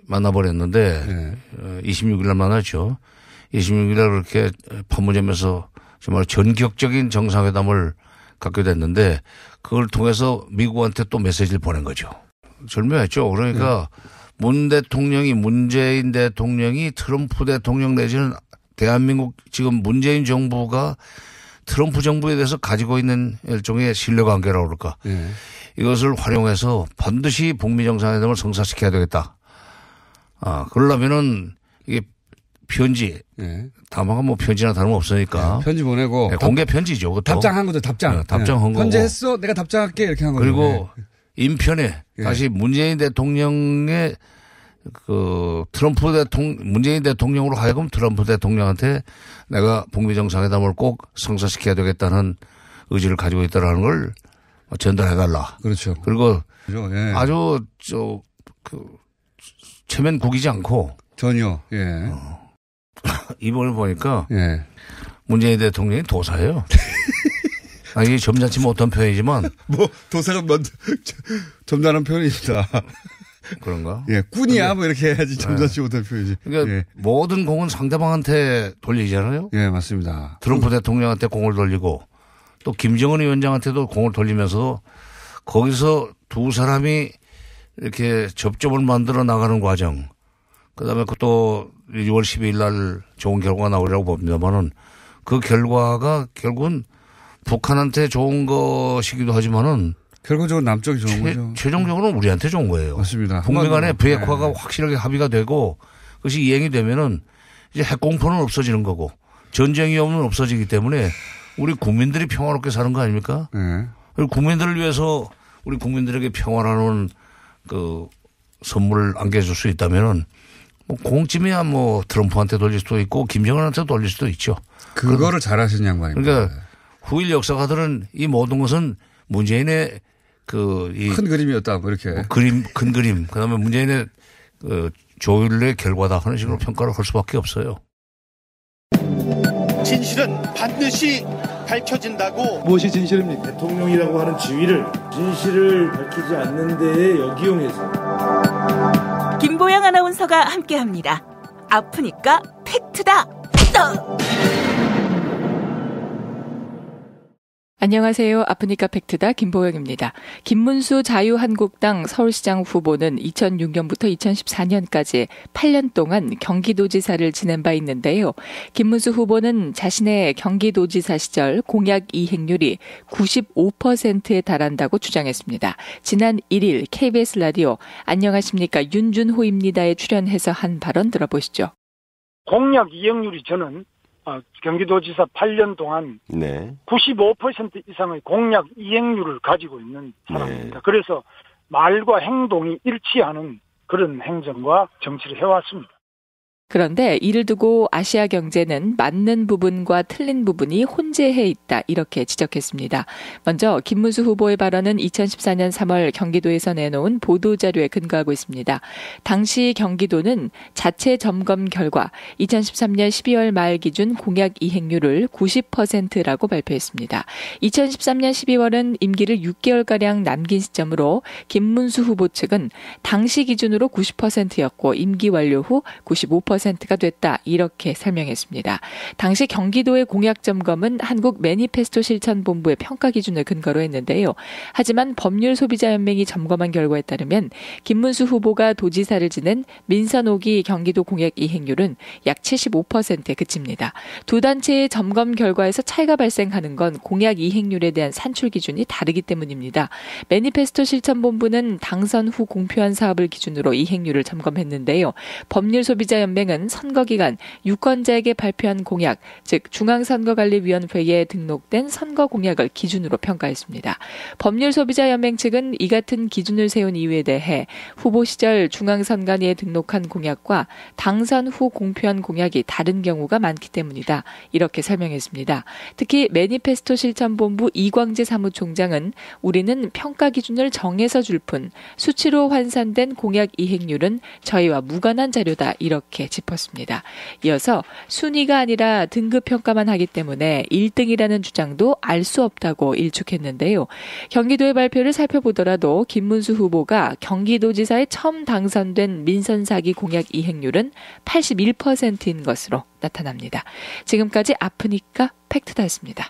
만나버렸는데 26일 날 만났죠. 26일 날 그렇게 판문점에서 정말 전격적인 정상회담을 갖게 됐는데 그걸 통해서 미국한테 또 메시지를 보낸 거죠. 절묘했죠. 그러니까 문재인 대통령이 트럼프 대통령 내지는 대한민국 지금 문재인 정부가 트럼프 정부에 대해서 가지고 있는 일종의 신뢰관계라고 그럴까. 이것을 활용해서 반드시 북미 정상회담을 성사시켜야 되겠다. 그러려면은 이게 편지. 담화가 뭐 편지나 다름없으니까. 편지 보내고. 공개 편지죠. 그것도. 답장한 거죠. 답장. 답장한 거고. 편지했어. 내가 답장할게. 이렇게 한 거죠. 그리고 인편에 다시 문재인 대통령의 문재인 대통령으로 하여금 트럼프 대통령한테 내가 북미 정상회담을 꼭 성사시켜야 되겠다는 의지를 가지고 있다라는 걸 전달해달라. 그렇죠. 그리고 예. 아주 체면 구기지 않고 전혀. 예. 이번에 보니까 문재인 대통령이 도사예요. 이게 점잖지 못한 표현이지만 뭐 도사가 먼저 점잖은 표현입니다. 그런가? 예, 꾼이야 뭐 이렇게 해야지 점잖지 못한 표현이지. 그러니까 모든 공은 상대방한테 돌리잖아요. 예, 맞습니다. 트럼프 대통령한테 공을 돌리고 또 김정은 위원장한테도 공을 돌리면서 거기서 두 사람이 이렇게 접점을 만들어 나가는 과정. 그다음에 또 6월 12일 날 좋은 결과가 나오리라고 봅니다만은 그 결과가 결국은 북한한테 좋은 것이기도 하지만은 결과적으로 남쪽이 좋은 거죠. 최종적으로는 우리한테 좋은 거예요. 맞습니다. 북미 간의 비핵화가 확실하게 합의가 되고 그것이 이행이 되면은 이제 핵공포는 없어지는 거고 전쟁 위험은 없어지기 때문에 우리 국민들이 평화롭게 사는 거 아닙니까? 그리고 국민들을 위해서 우리 국민들에게 평화라는 그 선물을 안겨줄 수 있다면은 뭐 공쯤이야 뭐 트럼프한테 돌릴 수도 있고 김정은한테 돌릴 수도 있죠. 그거를 잘하신 양반입니다. 그러니까 후일 역사가들은 이 모든 것은 문재인의 큰 그림이었다, 뭐 이렇게. 큰 그림. 그 다음에 문재인의 조율의 결과다 하는 식으로 평가를 할 수밖에 없어요. 진실은 반드시 밝혀진다고. 무엇이 진실입니까? 대통령이라고 하는 지위를 진실을 밝히지 않는 데에 역이용해서. 김보영 아나운서가 함께합니다. 아프니까 팩트다. 안녕하세요. 아프니까 팩트다 김보영입니다. 김문수 자유한국당 서울시장 후보는 2006년부터 2014년까지 8년 동안 경기도지사를 지낸 바 있는데요. 김문수 후보는 자신의 경기도지사 시절 공약 이행률이 95%에 달한다고 주장했습니다. 지난 1일 KBS 라디오 안녕하십니까 윤준호입니다에 출연해서 한 발언 들어보시죠. 공약 이행률이 저는 경기도지사 8년 동안 95% 이상의 공약 이행률을 가지고 있는 사람입니다. 그래서 말과 행동이 일치하는 그런 행정과 정치를 해왔습니다. 그런데 이를 두고 아시아경제는 맞는 부분과 틀린 부분이 혼재해 있다 이렇게 지적했습니다. 먼저 김문수 후보의 발언은 2014년 3월 경기도에서 내놓은 보도자료에 근거하고 있습니다. 당시 경기도는 자체 점검 결과 2013년 12월 말 기준 공약 이행률을 90%라고 발표했습니다. 2013년 12월은 임기를 6개월가량 남긴 시점으로 김문수 후보 측은 당시 기준으로 90%였고 임기 완료 후 95%가 됐다 이렇게 설명했습니다. 당시 경기도의 공약 점검은 한국 매니페스토 실천본부의 평가 기준을 근거로 했는데요. 하지만 법률소비자연맹이 점검한 결과에 따르면 김문수 후보가 도지사를 지낸 민선 5기 경기도 공약 이행률은 약 75%에 그칩니다. 두 단체의 점검 결과에서 차이가 발생하는 건 공약 이행률에 대한 산출 기준이 다르기 때문입니다. 매니페스토 실천본부는 당선 후 공표한 사업을 기준으로 이행률을 점검했는데요. 법률소비자연맹은 선거 기간 유권자에게 발표한 공약, 즉 중앙선거관리위원회에 등록된 선거 공약을 기준으로 평가했습니다. 법률소비자연맹 측은 이 같은 기준을 세운 이유에 대해 후보 시절 중앙선관위에 등록한 공약과 당선 후 공표한 공약이 다른 경우가 많기 때문이다. 이렇게 설명했습니다. 특히 매니페스토 실천본부 이광재 사무총장은 우리는 평가 기준을 정해서 줄 뿐 수치로 환산된 공약 이행률은 저희와 무관한 자료다. 이렇게 짚었습니다. 이어서 순위가 아니라 등급 평가만 하기 때문에 1등이라는 주장도 알 수 없다고 일축했는데요. 경기도의 발표를 살펴보더라도 김문수 후보가 경기도지사에 처음 당선된 민선 4기 공약 이행률은 81%인 것으로 나타납니다. 지금까지 아프니까 팩트다였습니다.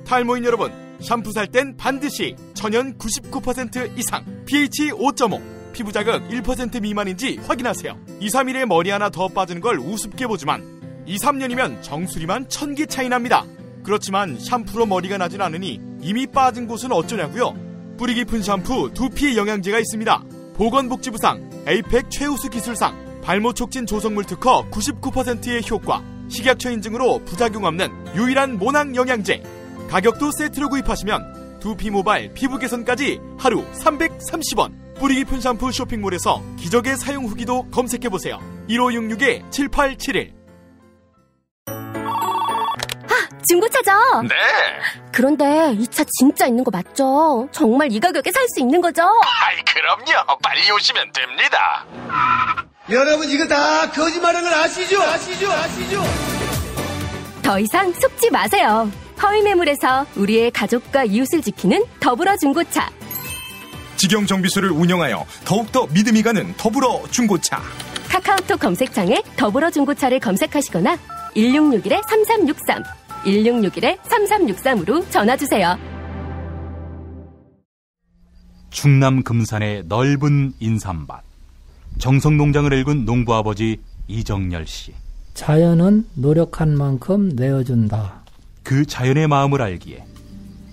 탈모인 여러분, 샴푸 살 땐 반드시 천연 99% 이상, pH 5.5, 피부 자극 1% 미만인지 확인하세요. 2, 3일에 머리 하나 더 빠지는 걸 우습게 보지만 2, 3년이면 정수리만 1000개 차이 납니다. 그렇지만 샴푸로 머리가 나진 않으니 이미 빠진 곳은 어쩌냐고요? 뿌리 깊은 샴푸 두피 영양제가 있습니다. 보건복지부상, 에이펙 최우수 기술상, 발모 촉진 조성물 특허 99%의 효과, 식약처 인증으로 부작용 없는 유일한 모낭 영양제. 가격도 세트로 구입하시면 두피 모발, 피부 개선까지 하루 330원. 뿌리 깊은 샴푸 쇼핑몰에서 기적의 사용 후기도 검색해보세요. 1566-7871. 중고차죠? 네. 그런데 이 차 진짜 있는 거 맞죠? 정말 이 가격에 살 수 있는 거죠? 아이, 그럼요. 빨리 오시면 됩니다. 여러분 이거 다 거짓말인 걸 아시죠? 더 이상 속지 마세요. 허위 매물에서 우리의 가족과 이웃을 지키는 더불어 중고차. 직영 정비소를 운영하여 더욱더 믿음이 가는 더불어 중고차. 카카오톡 검색창에 더불어 중고차를 검색하시거나 1661-3363, 1661-3363으로 전화주세요. 충남 금산의 넓은 인삼밭. 정성농장을 일군 농부아버지 이정열 씨. 자연은 노력한 만큼 내어준다. 그 자연의 마음을 알기에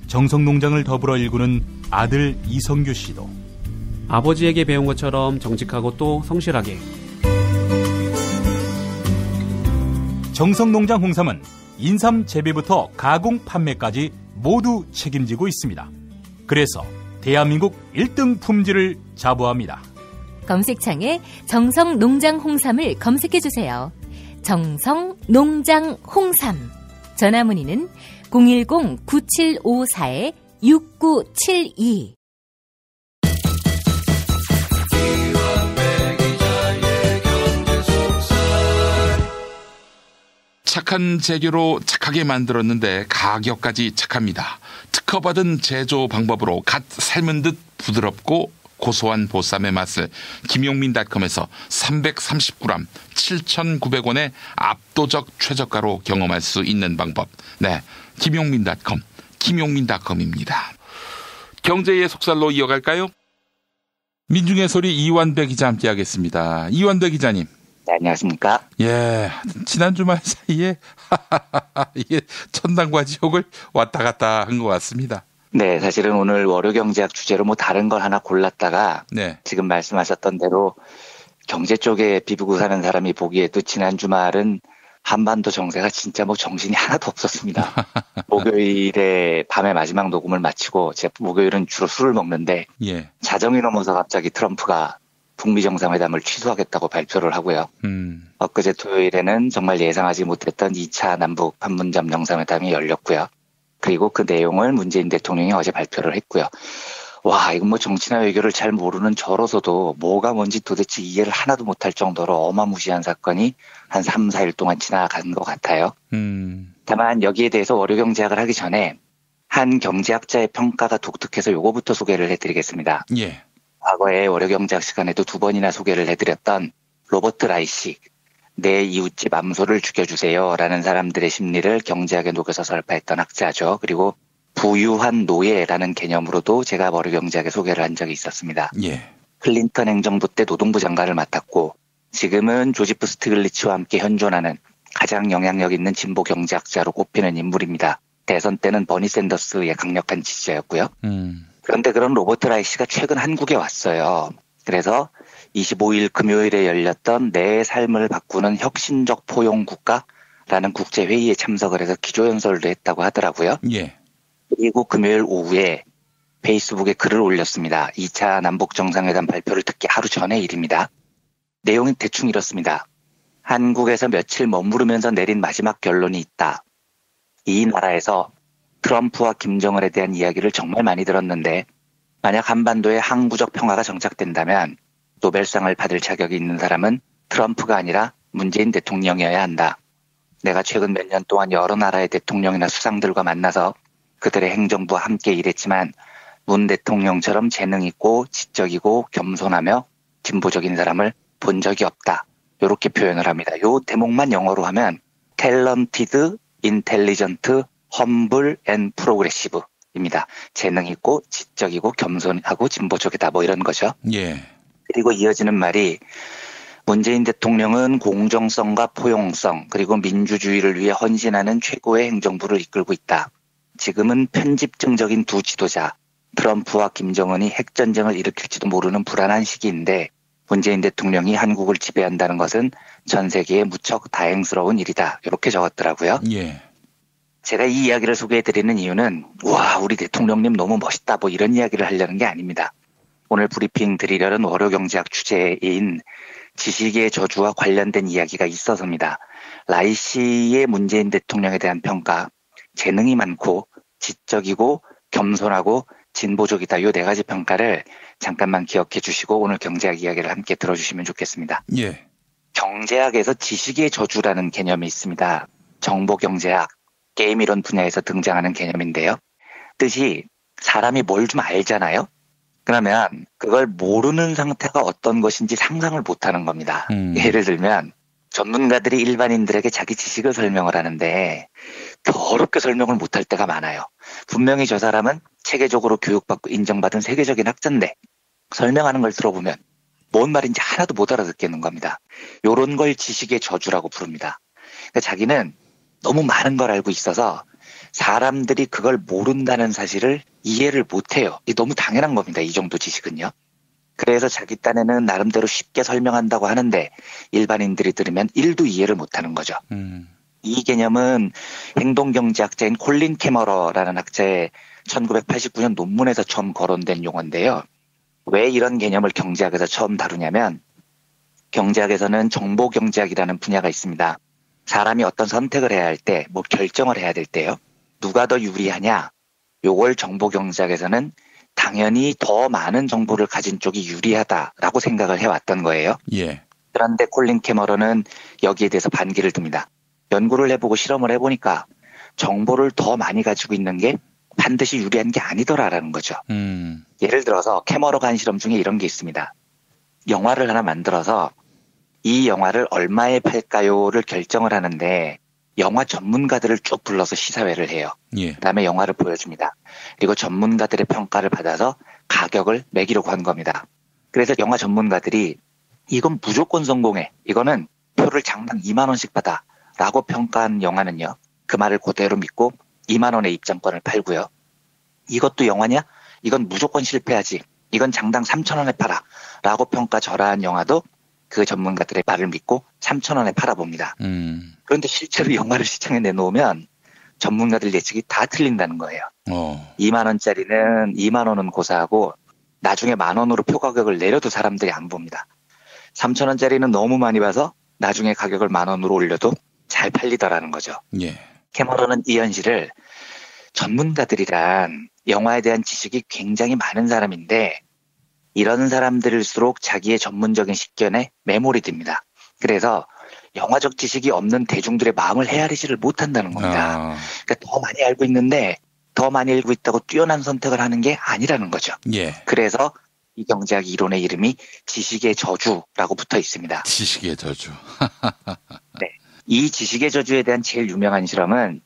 정성농장을 더불어 일구는 아들 이성규 씨도 아버지에게 배운 것처럼 정직하고 또 성실하게. 정성농장 홍삼은 인삼 재배부터 가공 판매까지 모두 책임지고 있습니다. 그래서 대한민국 1등 품질을 자부합니다. 검색창에 정성농장 홍삼을 검색해주세요. 정성농장 홍삼. 전화문의는 010-9754-6972. 착한 재료로 착하게 만들었는데 가격까지 착합니다. 특허받은 제조 방법으로 갓 삶은 듯 부드럽고 고소한 보쌈의 맛을 김용민닷컴에서 330g 7,900원의 압도적 최저가로 경험할 수 있는 방법. 네, 김용민닷컴, 김용민닷컴입니다. 경제의 속살로 이어갈까요? 민중의 소리 이완배 기자 함께하겠습니다. 이완배 기자님. 네, 안녕하십니까? 예, 지난 주말 사이에 이게 천당과 지옥을 왔다 갔다 한 것 같습니다. 네, 사실은 오늘 월요경제학 주제로 뭐 다른 걸 하나 골랐다가 네. 지금 말씀하셨던 대로 경제 쪽에 비비고 사는 사람이 보기에도 지난 주말은 한반도 정세가 진짜 뭐 정신이 하나도 없었습니다. 목요일에 밤에 마지막 녹음을 마치고 제가 목요일은 주로 술을 먹는데 예. 자정이 넘어서 갑자기 트럼프가 북미 정상회담을 취소하겠다고 발표를 하고요. 엊그제 토요일에는 정말 예상하지 못했던 2차 남북 판문점 정상회담이 열렸고요. 그리고 그 내용을 문재인 대통령이 어제 발표를 했고요. 와, 이건 뭐 정치나 외교를 잘 모르는 저로서도 뭐가 뭔지 도대체 이해를 하나도 못할 정도로 어마무시한 사건이 한 3, 4일 동안 지나간 것 같아요. 다만 여기에 대해서 월요경제학을 하기 전에 한 경제학자의 평가가 독특해서 요거부터 소개를 해드리겠습니다. 예. 과거에 월요경제학 시간에도 2번이나 소개를 해드렸던 로버트 라이시, 내 이웃집 암소를 죽여주세요 라는 사람들의 심리를 경제학에 녹여서 설파했던 학자죠. 그리고 부유한 노예라는 개념으로도 제가 월요경제학에 소개를 한 적이 있었습니다. 예. 클린턴 행정부 때 노동부 장관을 맡았고 지금은 조지프 스티글리츠와 함께 현존하는 가장 영향력 있는 진보 경제학자로 꼽히는 인물입니다. 대선 때는 버니 샌더스의 강력한 지지자였고요. 그런데 그런 로버트 라이시가 최근 한국에 왔어요. 그래서 25일 금요일에 열렸던 내 삶을 바꾸는 혁신적 포용국가라는 국제회의에 참석을 해서 기조연설도 했다고 하더라고요. 예. 그리고 금요일 오후에 페이스북에 글을 올렸습니다. 2차 남북정상회담 발표를 듣기 하루 전의 일입니다. 내용은 대충 이렇습니다. 한국에서 며칠 머무르면서 내린 마지막 결론이 있다. 이 나라에서 트럼프와 김정은에 대한 이야기를 정말 많이 들었는데 만약 한반도에 항구적 평화가 정착된다면 노벨상을 받을 자격이 있는 사람은 트럼프가 아니라 문재인 대통령이어야 한다. 내가 최근 몇 년 동안 여러 나라의 대통령이나 수상들과 만나서 그들의 행정부와 함께 일했지만 문 대통령처럼 재능 있고 지적이고 겸손하며 진보적인 사람을 본 적이 없다. 이렇게 표현을 합니다. 요 대목만 영어로 하면 talented, intelligent, humble and progressive입니다. 재능 있고 지적이고 겸손하고 진보적이다 뭐 이런 거죠. 예. 그리고 이어지는 말이 문재인 대통령은 공정성과 포용성 그리고 민주주의를 위해 헌신하는 최고의 행정부를 이끌고 있다. 지금은 편집증적인 두 지도자 트럼프와 김정은이 핵전쟁을 일으킬지도 모르는 불안한 시기인데 문재인 대통령이 한국을 지배한다는 것은 전 세계에 무척 다행스러운 일이다. 이렇게 적었더라고요. 예. 제가 이 이야기를 소개해드리는 이유는 와 우리 대통령님 너무 멋있다 뭐 이런 이야기를 하려는 게 아닙니다. 오늘 브리핑 드리려는 월요경제학 주제인 지식의 저주와 관련된 이야기가 있어서입니다. 라이시의 문재인 대통령에 대한 평가, 재능이 많고 지적이고 겸손하고 진보적이다. 이 네 가지 평가를 잠깐만 기억해 주시고 오늘 경제학 이야기를 함께 들어주시면 좋겠습니다. 예. 경제학에서 지식의 저주라는 개념이 있습니다. 정보경제학, 게임 이론 분야에서 등장하는 개념인데요. 뜻이 사람이 뭘 좀 알잖아요. 그러면 그걸 모르는 상태가 어떤 것인지 상상을 못하는 겁니다. 예를 들면 전문가들이 일반인들에게 자기 지식을 설명을 하는데 더럽게 설명을 못할 때가 많아요. 분명히 저 사람은 체계적으로 교육받고 인정받은 세계적인 학자인데 설명하는 걸 들어보면 뭔 말인지 하나도 못 알아듣겠는 겁니다. 요런 걸 지식의 저주라고 부릅니다. 그러니까 자기는 너무 많은 걸 알고 있어서 사람들이 그걸 모른다는 사실을 이해를 못해요. 이게 너무 당연한 겁니다. 이 정도 지식은요. 그래서 자기 딴에는 나름대로 쉽게 설명한다고 하는데 일반인들이 들으면 1도 이해를 못하는 거죠. 이 개념은 행동경제학자인 콜린 캐머러라는 학자의 1989년 논문에서 처음 거론된 용어인데요. 왜 이런 개념을 경제학에서 처음 다루냐면 경제학에서는 정보경제학이라는 분야가 있습니다. 사람이 어떤 선택을 해야 할 때, 뭐 결정을 해야 될 때요. 누가 더 유리하냐? 요걸 정보경제학에서는 당연히 더 많은 정보를 가진 쪽이 유리하다라고 생각을 해왔던 거예요. 예. 그런데 콜린 캐머런은 여기에 대해서 반기를 듭니다. 연구를 해보고 실험을 해보니까 정보를 더 많이 가지고 있는 게 반드시 유리한 게 아니더라라는 거죠. 예를 들어서 캐머러가 한 실험 중에 이런 게 있습니다. 영화를 하나 만들어서 이 영화를 얼마에 팔까요를 결정을 하는데 영화 전문가들을 쭉 불러서 시사회를 해요. 예. 그다음에 영화를 보여줍니다. 그리고 전문가들의 평가를 받아서 가격을 매기려고 한 겁니다. 그래서 영화 전문가들이 이건 무조건 성공해. 이거는 표를 장당 2만 원씩 받아. 라고 평가한 영화는요. 그 말을 그대로 믿고 2만 원의 입장권을 팔고요. 이것도 영화냐? 이건 무조건 실패하지. 이건 장당 3천 원에 팔아. 라고 평가절하한 영화도 그 전문가들의 말을 믿고 3천 원에 팔아봅니다. 그런데 실제로 영화를 시장에 내놓으면 전문가들 예측이 다 틀린다는 거예요. 2만 원짜리는 2만 원은 고사하고 나중에 만 원으로 표 가격을 내려도 사람들이 안 봅니다. 3천 원짜리는 너무 많이 봐서 나중에 가격을 만 원으로 올려도 잘 팔리더라는 거죠. 예. 캐머런은 이 현실을 전문가들이란 영화에 대한 지식이 굉장히 많은 사람인데 이런 사람들일수록 자기의 전문적인 식견에 매몰이 됩니다. 그래서 영화적 지식이 없는 대중들의 마음을 헤아리지를 못한다는 겁니다. 그러니까 더 많이 알고 있는데 더 많이 알고 있다고 뛰어난 선택을 하는 게 아니라는 거죠. 예. 그래서 이 경제학 이론의 이름이 지식의 저주라고 붙어 있습니다. 지식의 저주. 네. 이 지식의 저주에 대한 제일 유명한 실험은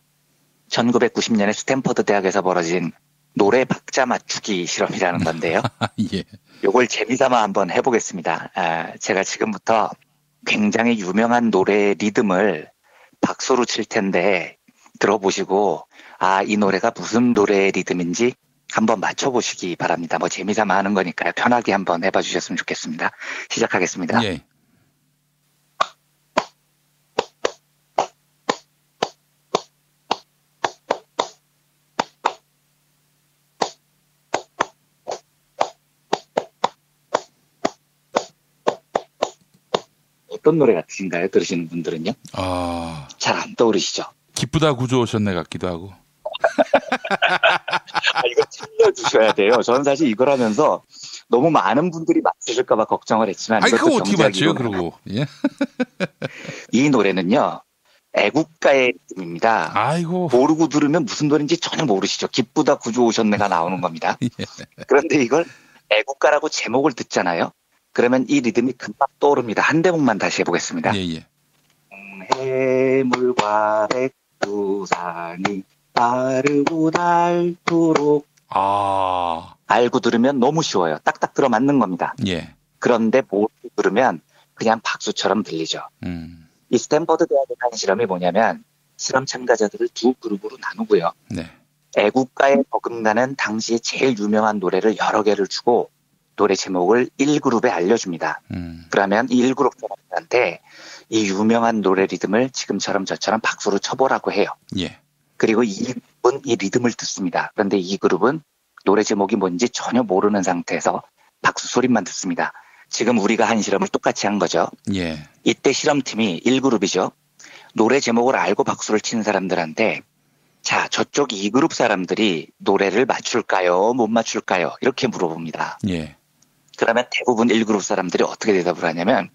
1990년에 스탠퍼드 대학에서 벌어진 노래 박자 맞추기 실험이라는 건데요. 예. 요걸 재미삼아 한번 해보겠습니다. 제가 지금부터 굉장히 유명한 노래의 리듬을 박수로 칠 텐데 들어보시고 이 노래가 무슨 노래의 리듬인지 한번 맞춰보시기 바랍니다. 뭐 재미삼아 하는 거니까요. 편하게 한번 해봐 주셨으면 좋겠습니다. 시작하겠습니다. 예. 어떤 노래 같으신가요? 들으시는 분들은요? 잘 안 떠오르시죠? 기쁘다 구조 오셨네 같기도 하고. 이거 챙겨주셔야 돼요. 저는 사실 이걸 하면서 너무 많은 분들이 맞으실까봐 걱정을 했지만. 그거 어떻게 맞죠, 그러고. 예? 이 노래는요, 애국가의 느낌입니다. 아이고. 모르고 들으면 무슨 노래인지 전혀 모르시죠. 기쁘다 구조 오셨네가 나오는 겁니다. 예. 그런데 이걸 애국가라고 제목을 듣잖아요. 그러면 이 리듬이 금방 떠오릅니다. 한 대목만 다시 해보겠습니다. 예. 해물과 백두산이 빠르고 닳도록. 알고 들으면 너무 쉬워요. 딱딱 들어맞는 겁니다. 예. 그런데 모르고 들으면 그냥 박수처럼 들리죠. 이 스탠퍼드 대학의 한 실험이 뭐냐면 실험 참가자들을 두 그룹으로 나누고요. 네. 애국가에 버금가는 당시에 제일 유명한 노래를 여러 개를 주고 노래 제목을 1그룹에 알려줍니다. 그러면 1그룹 사람들한테 이 유명한 노래 리듬을 지금처럼 저처럼 박수로 쳐보라고 해요. 예. 그리고 2그룹은 이 리듬을 듣습니다. 그런데 2그룹은 노래 제목이 뭔지 전혀 모르는 상태에서 박수 소리만 듣습니다. 지금 우리가 한 실험을 똑같이 한 거죠. 예. 이때 실험팀이 1그룹이죠. 노래 제목을 알고 박수를 치는 사람들한테 자, 저쪽 2그룹 사람들이 노래를 맞출까요? 못 맞출까요? 이렇게 물어봅니다. 예. 그러면 대부분 1그룹 사람들이 어떻게 대답을 하냐면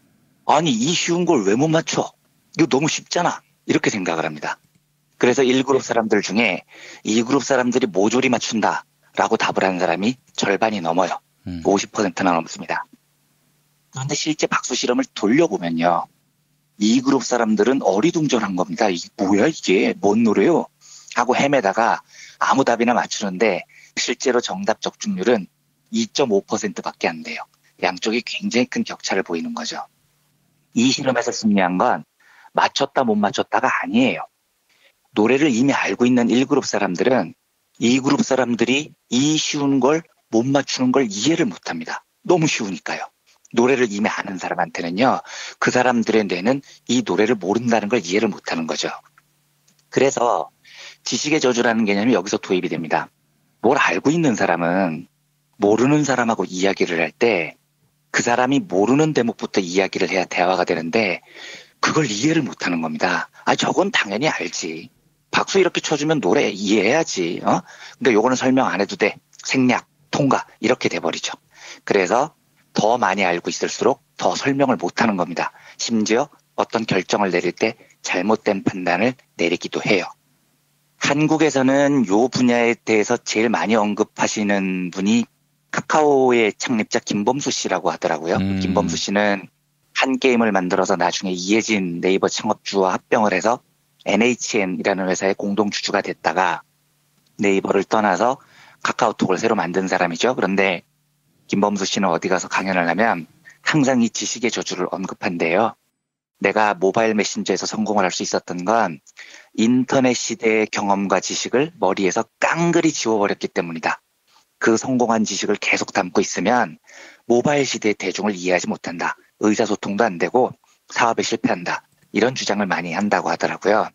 아니 이 쉬운 걸 왜 못 맞춰? 이거 너무 쉽잖아. 이렇게 생각을 합니다. 그래서 1그룹 사람들 중에 2그룹 사람들이 모조리 맞춘다라고 답을 하는 사람이 절반이 넘어요. 50%나 넘습니다. 그런데 실제 박수 실험을 돌려보면요. 2그룹 사람들은 어리둥절한 겁니다. 이게 뭐야 이게 뭔 노래요? 하고 헤매다가 아무 답이나 맞추는데 실제로 정답 적중률은 2.5%밖에 안 돼요. 양쪽이 굉장히 큰 격차를 보이는 거죠. 이 실험에서 승리한 건 맞췄다 못 맞췄다가 아니에요. 노래를 이미 알고 있는 1그룹 사람들은 2그룹 사람들이 이 쉬운 걸 못 맞추는 걸 이해를 못합니다. 너무 쉬우니까요. 노래를 이미 아는 사람한테는요. 그 사람들의 뇌는 이 노래를 모른다는 걸 이해를 못하는 거죠. 그래서 지식의 저주라는 개념이 여기서 도입이 됩니다. 뭘 알고 있는 사람은 모르는 사람하고 이야기를 할 때 그 사람이 모르는 대목부터 이야기를 해야 대화가 되는데 그걸 이해를 못하는 겁니다. 아 저건 당연히 알지. 박수 이렇게 쳐주면 노래 이해해야지. 근데 요거는 설명 안 해도 돼. 생략, 통과 이렇게 돼버리죠. 그래서 더 많이 알고 있을수록 더 설명을 못하는 겁니다. 심지어 어떤 결정을 내릴 때 잘못된 판단을 내리기도 해요. 한국에서는 요 분야에 대해서 제일 많이 언급하시는 분이 카카오의 창립자 김범수 씨라고 하더라고요. 김범수 씨는 한 게임을 만들어서 나중에 이해진 네이버 창업주와 합병을 해서 NHN이라는 회사의 공동주주가 됐다가 네이버를 떠나서 카카오톡을 새로 만든 사람이죠. 그런데 김범수 씨는 어디 가서 강연을 하면 항상 이 지식의 저주를 언급한대요. 내가 모바일 메신저에서 성공을 할 수 있었던 건 인터넷 시대의 경험과 지식을 머리에서 깡그리 지워버렸기 때문이다. 그 성공한 지식을 계속 담고 있으면 모바일 시대의 대중을 이해하지 못한다. 의사소통도 안 되고 사업에 실패한다. 이런 주장을 많이 한다고 하더라고요.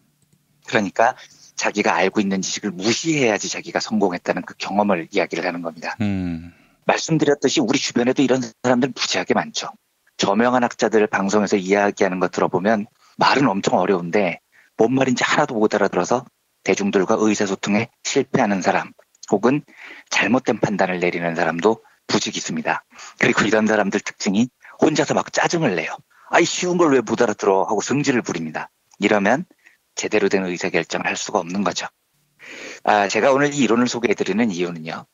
그러니까 자기가 알고 있는 지식을 무시해야지 자기가 성공했다는 그 경험을 이야기를 하는 겁니다. 말씀드렸듯이 우리 주변에도 이런 사람들 무지하게 많죠. 저명한 학자들 방송에서 이야기하는 거 들어보면 말은 엄청 어려운데 뭔 말인지 하나도 못 알아들어서 대중들과 의사소통에 실패하는 사람 혹은 잘못된 판단을 내리는 사람도 부직 있습니다. 그리고 이런 사람들 특징이 혼자서 막 짜증을 내요. 아이 쉬운 걸 왜 못 알아들어 하고 성질을 부립니다. 이러면 제대로 된 의사결정을 할 수가 없는 거죠. 제가 오늘 이 이론을 소개해드리는 이유는요.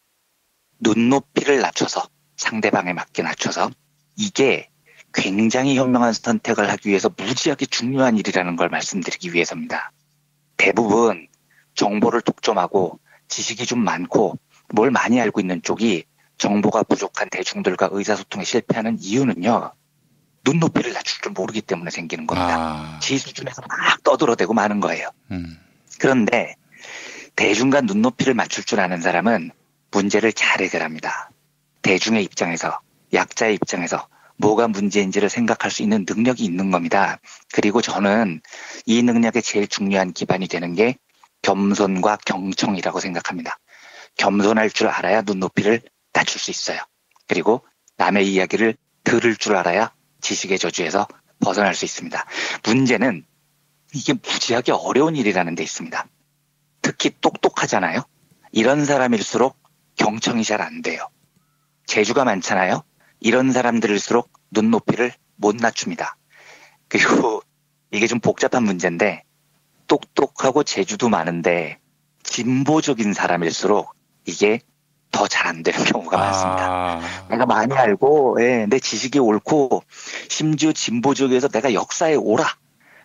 눈높이를 낮춰서 상대방에 맞게 낮춰서 이게 굉장히 현명한 선택을 하기 위해서 무지하게 중요한 일이라는 걸 말씀드리기 위해서입니다. 대부분 정보를 독점하고 지식이 좀 많고 뭘 많이 알고 있는 쪽이 정보가 부족한 대중들과 의사소통에 실패하는 이유는요. 눈높이를 낮출 줄 모르기 때문에 생기는 겁니다. 지 수준에서 막 떠들어대고 마는 거예요. 그런데 대중과 눈높이를 맞출 줄 아는 사람은 문제를 잘 해결합니다. 대중의 입장에서, 약자의 입장에서 뭐가 문제인지를 생각할 수 있는 능력이 있는 겁니다. 그리고 저는 이 능력의 제일 중요한 기반이 되는 게 겸손과 경청이라고 생각합니다. 겸손할 줄 알아야 눈높이를 낮출 수 있어요. 그리고 남의 이야기를 들을 줄 알아야 지식의 저주에서 벗어날 수 있습니다. 문제는 이게 무지하게 어려운 일이라는 데 있습니다. 특히 똑똑하잖아요. 이런 사람일수록 경청이 잘 안 돼요. 재주가 많잖아요. 이런 사람들일수록 눈높이를 못 낮춥니다. 그리고 이게 좀 복잡한 문제인데 똑똑하고 재주도 많은데 진보적인 사람일수록 이게 더 잘 안 되는 경우가 많습니다. 내가 많이 알고 내 지식이 옳고 심지어 진보적에서 내가 역사에 옳아.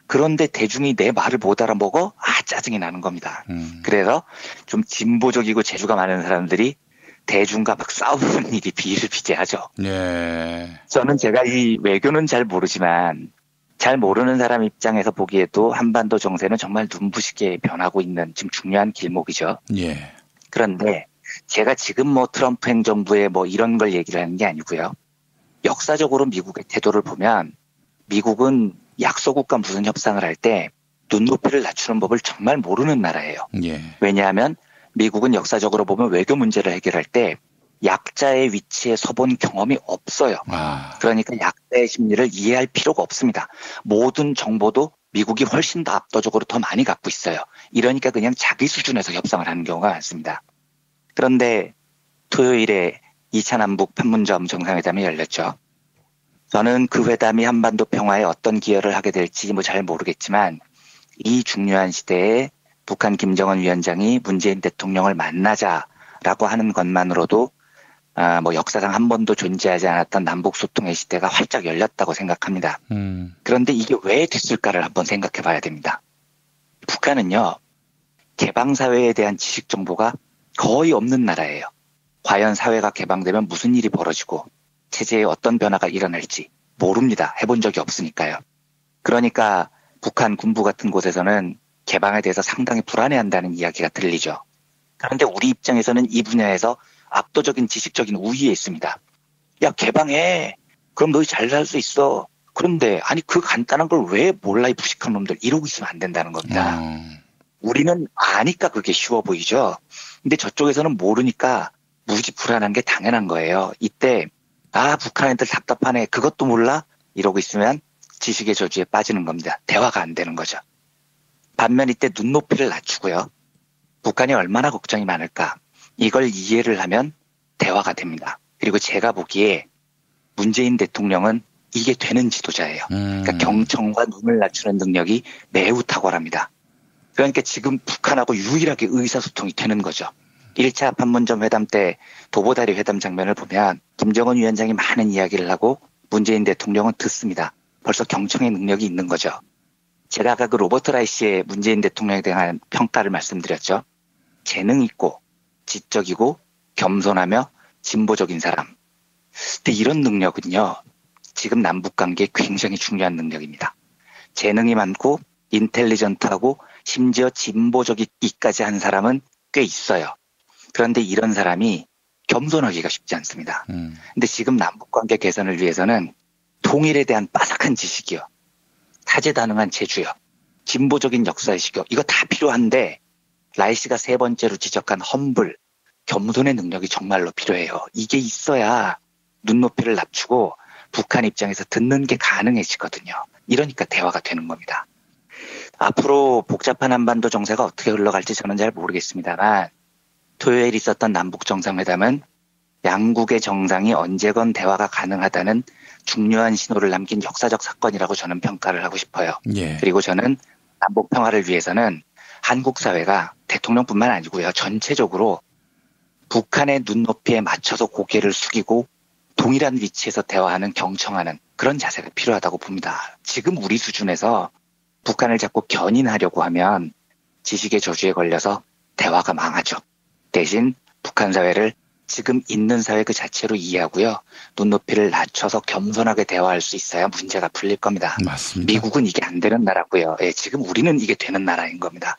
그런데 대중이 내 말을 못 알아먹어? 짜증이 나는 겁니다. 그래서 좀 진보적이고 재주가 많은 사람들이 대중과 막 싸우는 일이 비일비재하죠. 저는 제가 이 외교는 잘 모르지만 잘 모르는 사람 입장에서 보기에도 한반도 정세는 정말 눈부시게 변하고 있는 지금 중요한 길목이죠. 그런데 제가 지금 트럼프 행정부의 이런 걸 얘기를 하는 게 아니고요. 역사적으로 미국의 태도를 보면 미국은 약소국과 무슨 협상을 할 때 눈높이를 낮추는 법을 정말 모르는 나라예요. 왜냐하면 미국은 역사적으로 보면 외교 문제를 해결할 때 약자의 위치에 서본 경험이 없어요. 그러니까 약자의 심리를 이해할 필요가 없습니다. 모든 정보도 미국이 훨씬 더 압도적으로 더 많이 갖고 있어요. 이러니까 그냥 자기 수준에서 협상을 하는 경우가 많습니다. 그런데 토요일에 2차 남북 판문점 정상회담이 열렸죠. 저는 그 회담이 한반도 평화에 어떤 기여를 하게 될지 잘 모르겠지만 이 중요한 시대에 북한 김정은 위원장이 문재인 대통령을 만나자라고 하는 것만으로도 역사상 한 번도 존재하지 않았던 남북 소통의 시대가 활짝 열렸다고 생각합니다. 그런데 이게 왜 됐을까를 한번 생각해 봐야 됩니다. 북한은요, 개방사회에 대한 지식 정보가 거의 없는 나라예요. 과연 사회가 개방되면 무슨 일이 벌어지고 체제에 어떤 변화가 일어날지 모릅니다. 해본 적이 없으니까요. 그러니까 북한 군부 같은 곳에서는 개방에 대해서 상당히 불안해한다는 이야기가 들리죠. 그런데 우리 입장에서는 이 분야에서 압도적인 지식적인 우위에 있습니다. 야, 개방해. 그럼 너희 잘 살 수 있어. 그런데 아니 그 간단한 걸 왜 몰라 이 무식한 놈들 이러고 있으면 안 된다는 겁니다. 우리는 아니까 그게 쉬워 보이죠. 근데 저쪽에서는 모르니까 무지 불안한 게 당연한 거예요. 이때 북한 애들 답답하네. 그것도 몰라? 이러고 있으면 지식의 저주에 빠지는 겁니다. 대화가 안 되는 거죠. 반면 이때 눈높이를 낮추고요. 북한이 얼마나 걱정이 많을까. 이걸 이해를 하면 대화가 됩니다. 그리고 제가 보기에 문재인 대통령은 이게 되는 지도자예요. 그러니까 경청과 눈을 낮추는 능력이 매우 탁월합니다. 그러니까 지금 북한하고 유일하게 의사소통이 되는 거죠. 1차 판문점 회담 때 도보다리 회담 장면을 보면 김정은 위원장이 많은 이야기를 하고 문재인 대통령은 듣습니다. 벌써 경청의 능력이 있는 거죠. 제가 아까 그 로버트 라이시의 문재인 대통령에 대한 평가를 말씀드렸죠. 재능 있고 지적이고 겸손하며 진보적인 사람. 근데 이런 능력은요. 지금 남북관계에 굉장히 중요한 능력입니다. 재능이 많고 인텔리전트하고 심지어 진보적이기까지 한 사람은 꽤 있어요. 그런데 이런 사람이 겸손하기가 쉽지 않습니다. 근데 지금 남북관계 개선을 위해서는 통일에 대한 빠삭한 지식이요. 다재다능한 재주요. 진보적인 역사의식이요. 이거 다 필요한데 라이시가 세 번째로 지적한 험블, 겸손의 능력이 정말로 필요해요. 이게 있어야 눈높이를 낮추고 북한 입장에서 듣는 게 가능해지거든요. 이러니까 대화가 되는 겁니다. 앞으로 복잡한 한반도 정세가 어떻게 흘러갈지 저는 잘 모르겠습니다만 토요일 있었던 남북 정상회담은 양국의 정상이 언제건 대화가 가능하다는 중요한 신호를 남긴 역사적 사건이라고 저는 평가를 하고 싶어요. 예. 그리고 저는 남북 평화를 위해서는 한국 사회가 대통령뿐만 아니고요. 전체적으로 북한의 눈높이에 맞춰서 고개를 숙이고 동일한 위치에서 대화하는 경청하는 그런 자세가 필요하다고 봅니다. 지금 우리 수준에서 북한을 자꾸 견인하려고 하면 지식의 저주에 걸려서 대화가 망하죠. 대신 북한 사회를 지금 있는 사회 그 자체로 이해하고요. 눈높이를 낮춰서 겸손하게 대화할 수 있어야 문제가 풀릴 겁니다. 맞습니다. 미국은 이게 안 되는 나라고요. 예, 지금 우리는 이게 되는 나라인 겁니다.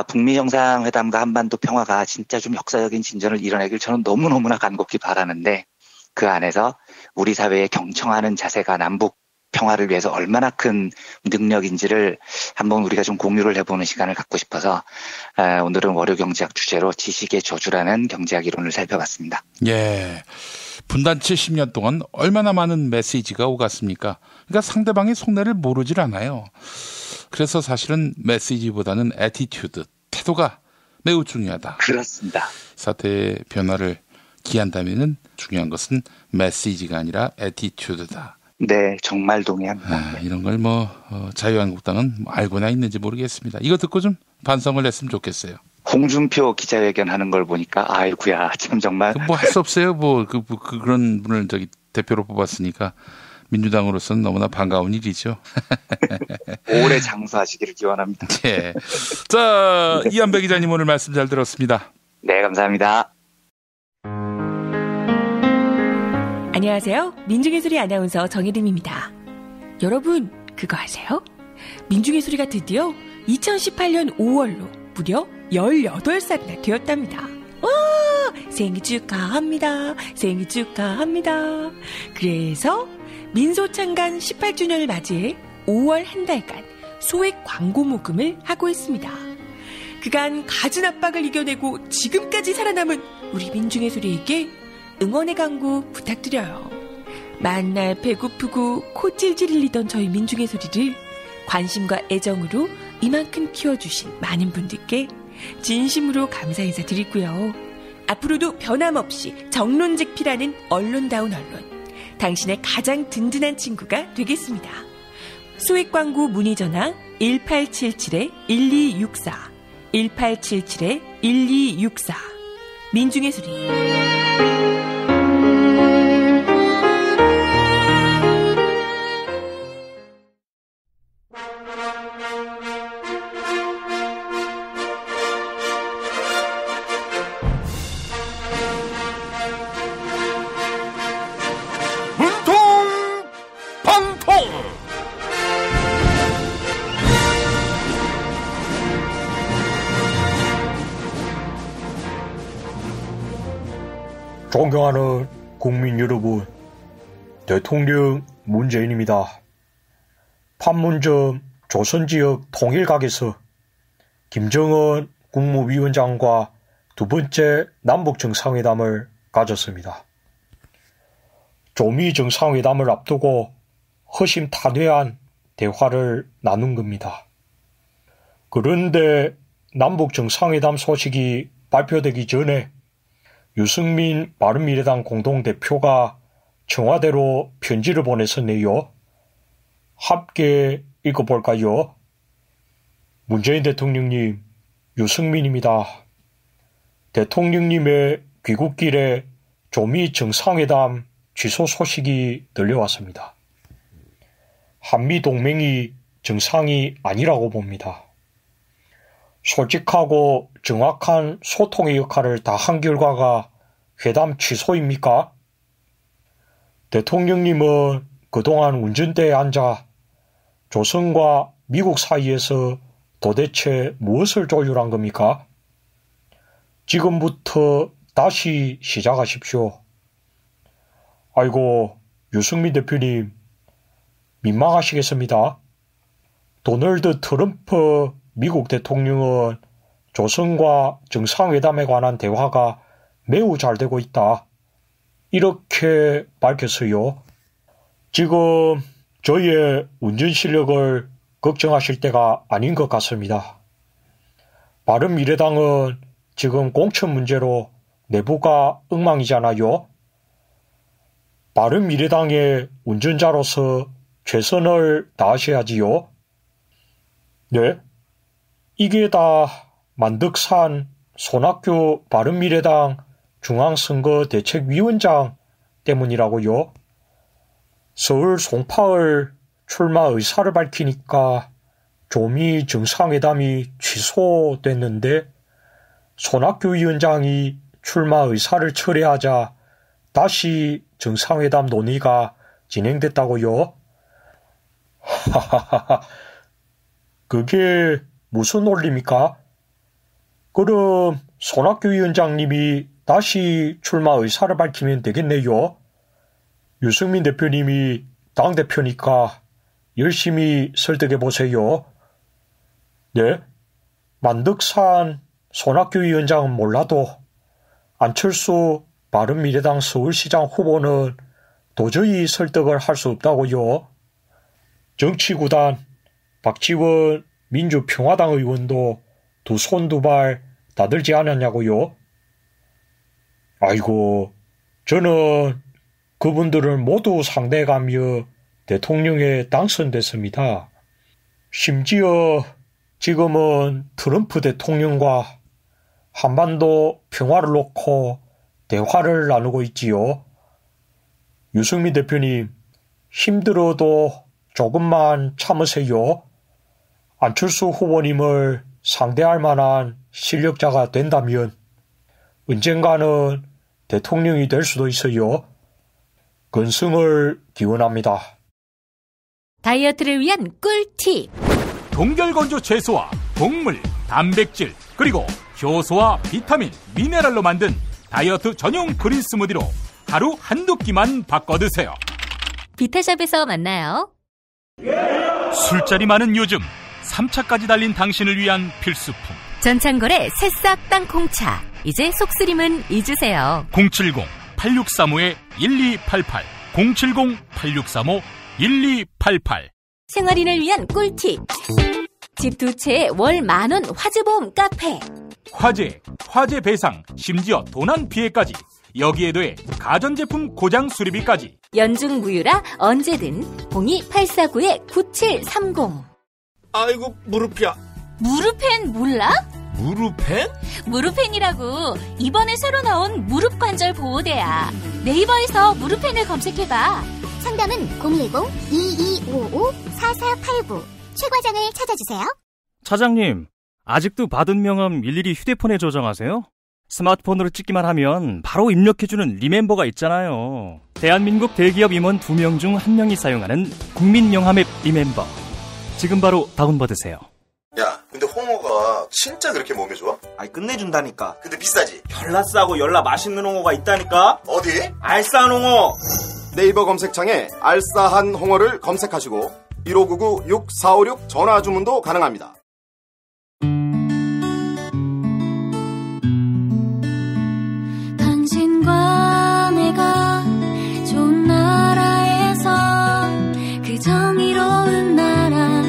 북미 정상회담과 한반도 평화가 진짜 좀 역사적인 진전을 이뤄내길 저는 너무너무나 간곡히 바라는데 그 안에서 우리 사회의 경청하는 자세가 남북 평화를 위해서 얼마나 큰 능력인지를 한번 우리가 좀 공유를 해보는 시간을 갖고 싶어서 오늘은 월요경제학 주제로 지식의 저주라는 경제학 이론을 살펴봤습니다. 예, 분단 70년 동안 얼마나 많은 메시지가 오갔습니까? 그러니까 상대방의 속내를 모르질 않아요. 그래서 사실은 메시지보다는 애티튜드, 태도가 매우 중요하다. 그렇습니다. 사태의 변화를 기한다면은 중요한 것은 메시지가 아니라 애티튜드다. 네, 정말 동의합니다. 이런 걸 자유한국당은 알고나 있는지 모르겠습니다. 이거 듣고 좀 반성을 했으면 좋겠어요. 홍준표 기자회견 하는 걸 보니까 아이고야 참 정말 뭐 할 수 없어요. 그런 분을 대표로 뽑았으니까 민주당으로서는 너무나 반가운 일이죠. 오래 장수하시기를 기원합니다. 네. 자, 이한배 기자님 오늘 말씀 잘 들었습니다. 네, 감사합니다. 안녕하세요. 민중예술의 아나운서 정혜림입니다. 여러분, 그거 아세요? 민중예술이가 드디어 2018년 5월로 무려 18살이나 되었답니다. 와! 생일 축하합니다. 생일 축하합니다. 그래서 민소창간 18주년을 맞이해 5월 한 달간 소액 광고 모금을 하고 있습니다. 그간 갖은 압박을 이겨내고 지금까지 살아남은 우리 민중예술이에게 응원의 강구 부탁드려요. 만날 배고프고 코 찔찔 흘리던 저희 민중의 소리를 관심과 애정으로 이만큼 키워주신 많은 분들께 진심으로 감사 인사 드리고요. 앞으로도 변함없이 정론직필하는 언론다운 언론. 당신의 가장 든든한 친구가 되겠습니다. 소액광고 문의전화 1877-1264 1877-1264 민중의 소리. 존경하는 국민 여러분, 대통령 문재인입니다. 판문점 조선지역 통일각에서 김정은 국무위원장과 두 번째 남북정상회담을 가졌습니다. 조미 정상회담을 앞두고 허심탄회한 대화를 나눈 겁니다. 그런데 남북정상회담 소식이 발표되기 전에 유승민 바른미래당 공동대표가 청와대로 편지를 보냈었네요. 함께 읽어볼까요? 문재인 대통령님, 유승민입니다. 대통령님의 귀국길에 조미 정상회담 취소 소식이 들려왔습니다. 한미동맹이 정상이 아니라고 봅니다. 솔직하고 정확한 소통의 역할을 다한 결과가 회담 취소입니까? 대통령님은 그동안 운전대에 앉아 조선과 미국 사이에서 도대체 무엇을 조율한 겁니까? 지금부터 다시 시작하십시오. 아이고, 유승민 대표님, 민망하시겠습니다. 도널드 트럼프 미국 대통령은 조선과 정상회담에 관한 대화가 매우 잘 되고 있다. 이렇게 밝혔어요. 지금 저희의 운전 실력을 걱정하실 때가 아닌 것 같습니다. 바른미래당은 지금 공천 문제로 내부가 엉망이잖아요. 바른미래당의 운전자로서 최선을 다하셔야지요. 네? 이게 다 만덕산 손학규 바른미래당 중앙선거대책위원장 때문이라고요. 서울 송파을 출마 의사를 밝히니까 조미 정상회담이 취소됐는데 손학규 위원장이 출마 의사를 철회하자 다시 정상회담 논의가 진행됐다고요. 하하하하. 그게 무슨 논리입니까? 그럼 손학규 위원장님이 다시 출마 의사를 밝히면 되겠네요. 유승민 대표님이 당대표니까 열심히 설득해보세요. 네? 만덕산 손학규 위원장은 몰라도 안철수 바른미래당 서울시장 후보는 도저히 설득을 할 수 없다고요. 정치구단 박지원 민주평화당 의원도 두 손 두 발 다 들지 않았냐고요? 아이고, 저는 그분들을 모두 상대해가며 대통령에 당선됐습니다. 심지어 지금은 트럼프 대통령과 한반도 평화를 놓고 대화를 나누고 있지요. 유승민 대표님, 힘들어도 조금만 참으세요. 안철수 후보님을 상대할 만한 실력자가 된다면 언젠가는 대통령이 될 수도 있어요. 건승을 기원합니다. 다이어트를 위한 꿀팁. 동결건조 채소와 곡물, 단백질, 그리고 효소와 비타민, 미네랄로 만든 다이어트 전용 그린 스무디로 하루 한두 끼만 바꿔 드세요. 비타샵에서 만나요. 술자리 많은 요즘 3차까지 달린 당신을 위한 필수품. 전창걸의 새싹 땅콩차. 이제 속쓰림은 잊으세요. 070-8635-1288 070-8635-1288 생활인을 위한 꿀팁. 집 두 채에 월 10,000원 화재보험 카페. 화재 배상, 심지어 도난 피해까지. 여기에 더해 가전제품 고장 수리비까지. 연중 무휴라 언제든 02849-9730. 아이고 무릎이야. 무릎펜 몰라? 무릎펜? 무릎펜이라고 이번에 새로 나온 무릎 관절 보호대야. 네이버에서 무릎펜을 검색해봐. 상담은 010-2255-4489 최 과장을 찾아주세요. 차장님, 아직도 받은 명함 일일이 휴대폰에 저장하세요? 스마트폰으로 찍기만 하면 바로 입력해주는 리멤버가 있잖아요. 대한민국 대기업 임원 2명 중 1명이 사용하는 국민영함 앱 리멤버. 지금 바로 다운받으세요. 야, 근데 홍어가 진짜 그렇게 몸에 좋아? 아니 끝내준다니까. 근데 비싸지? 열나 싸고 열나 맛있는 홍어가 있다니까. 어디? 알싸한 홍어. 네이버 검색창에 알싸한 홍어를 검색하시고 1599-6456 전화 주문도 가능합니다. 당신과 내가 좋은 나라에서 그 정의로운 나라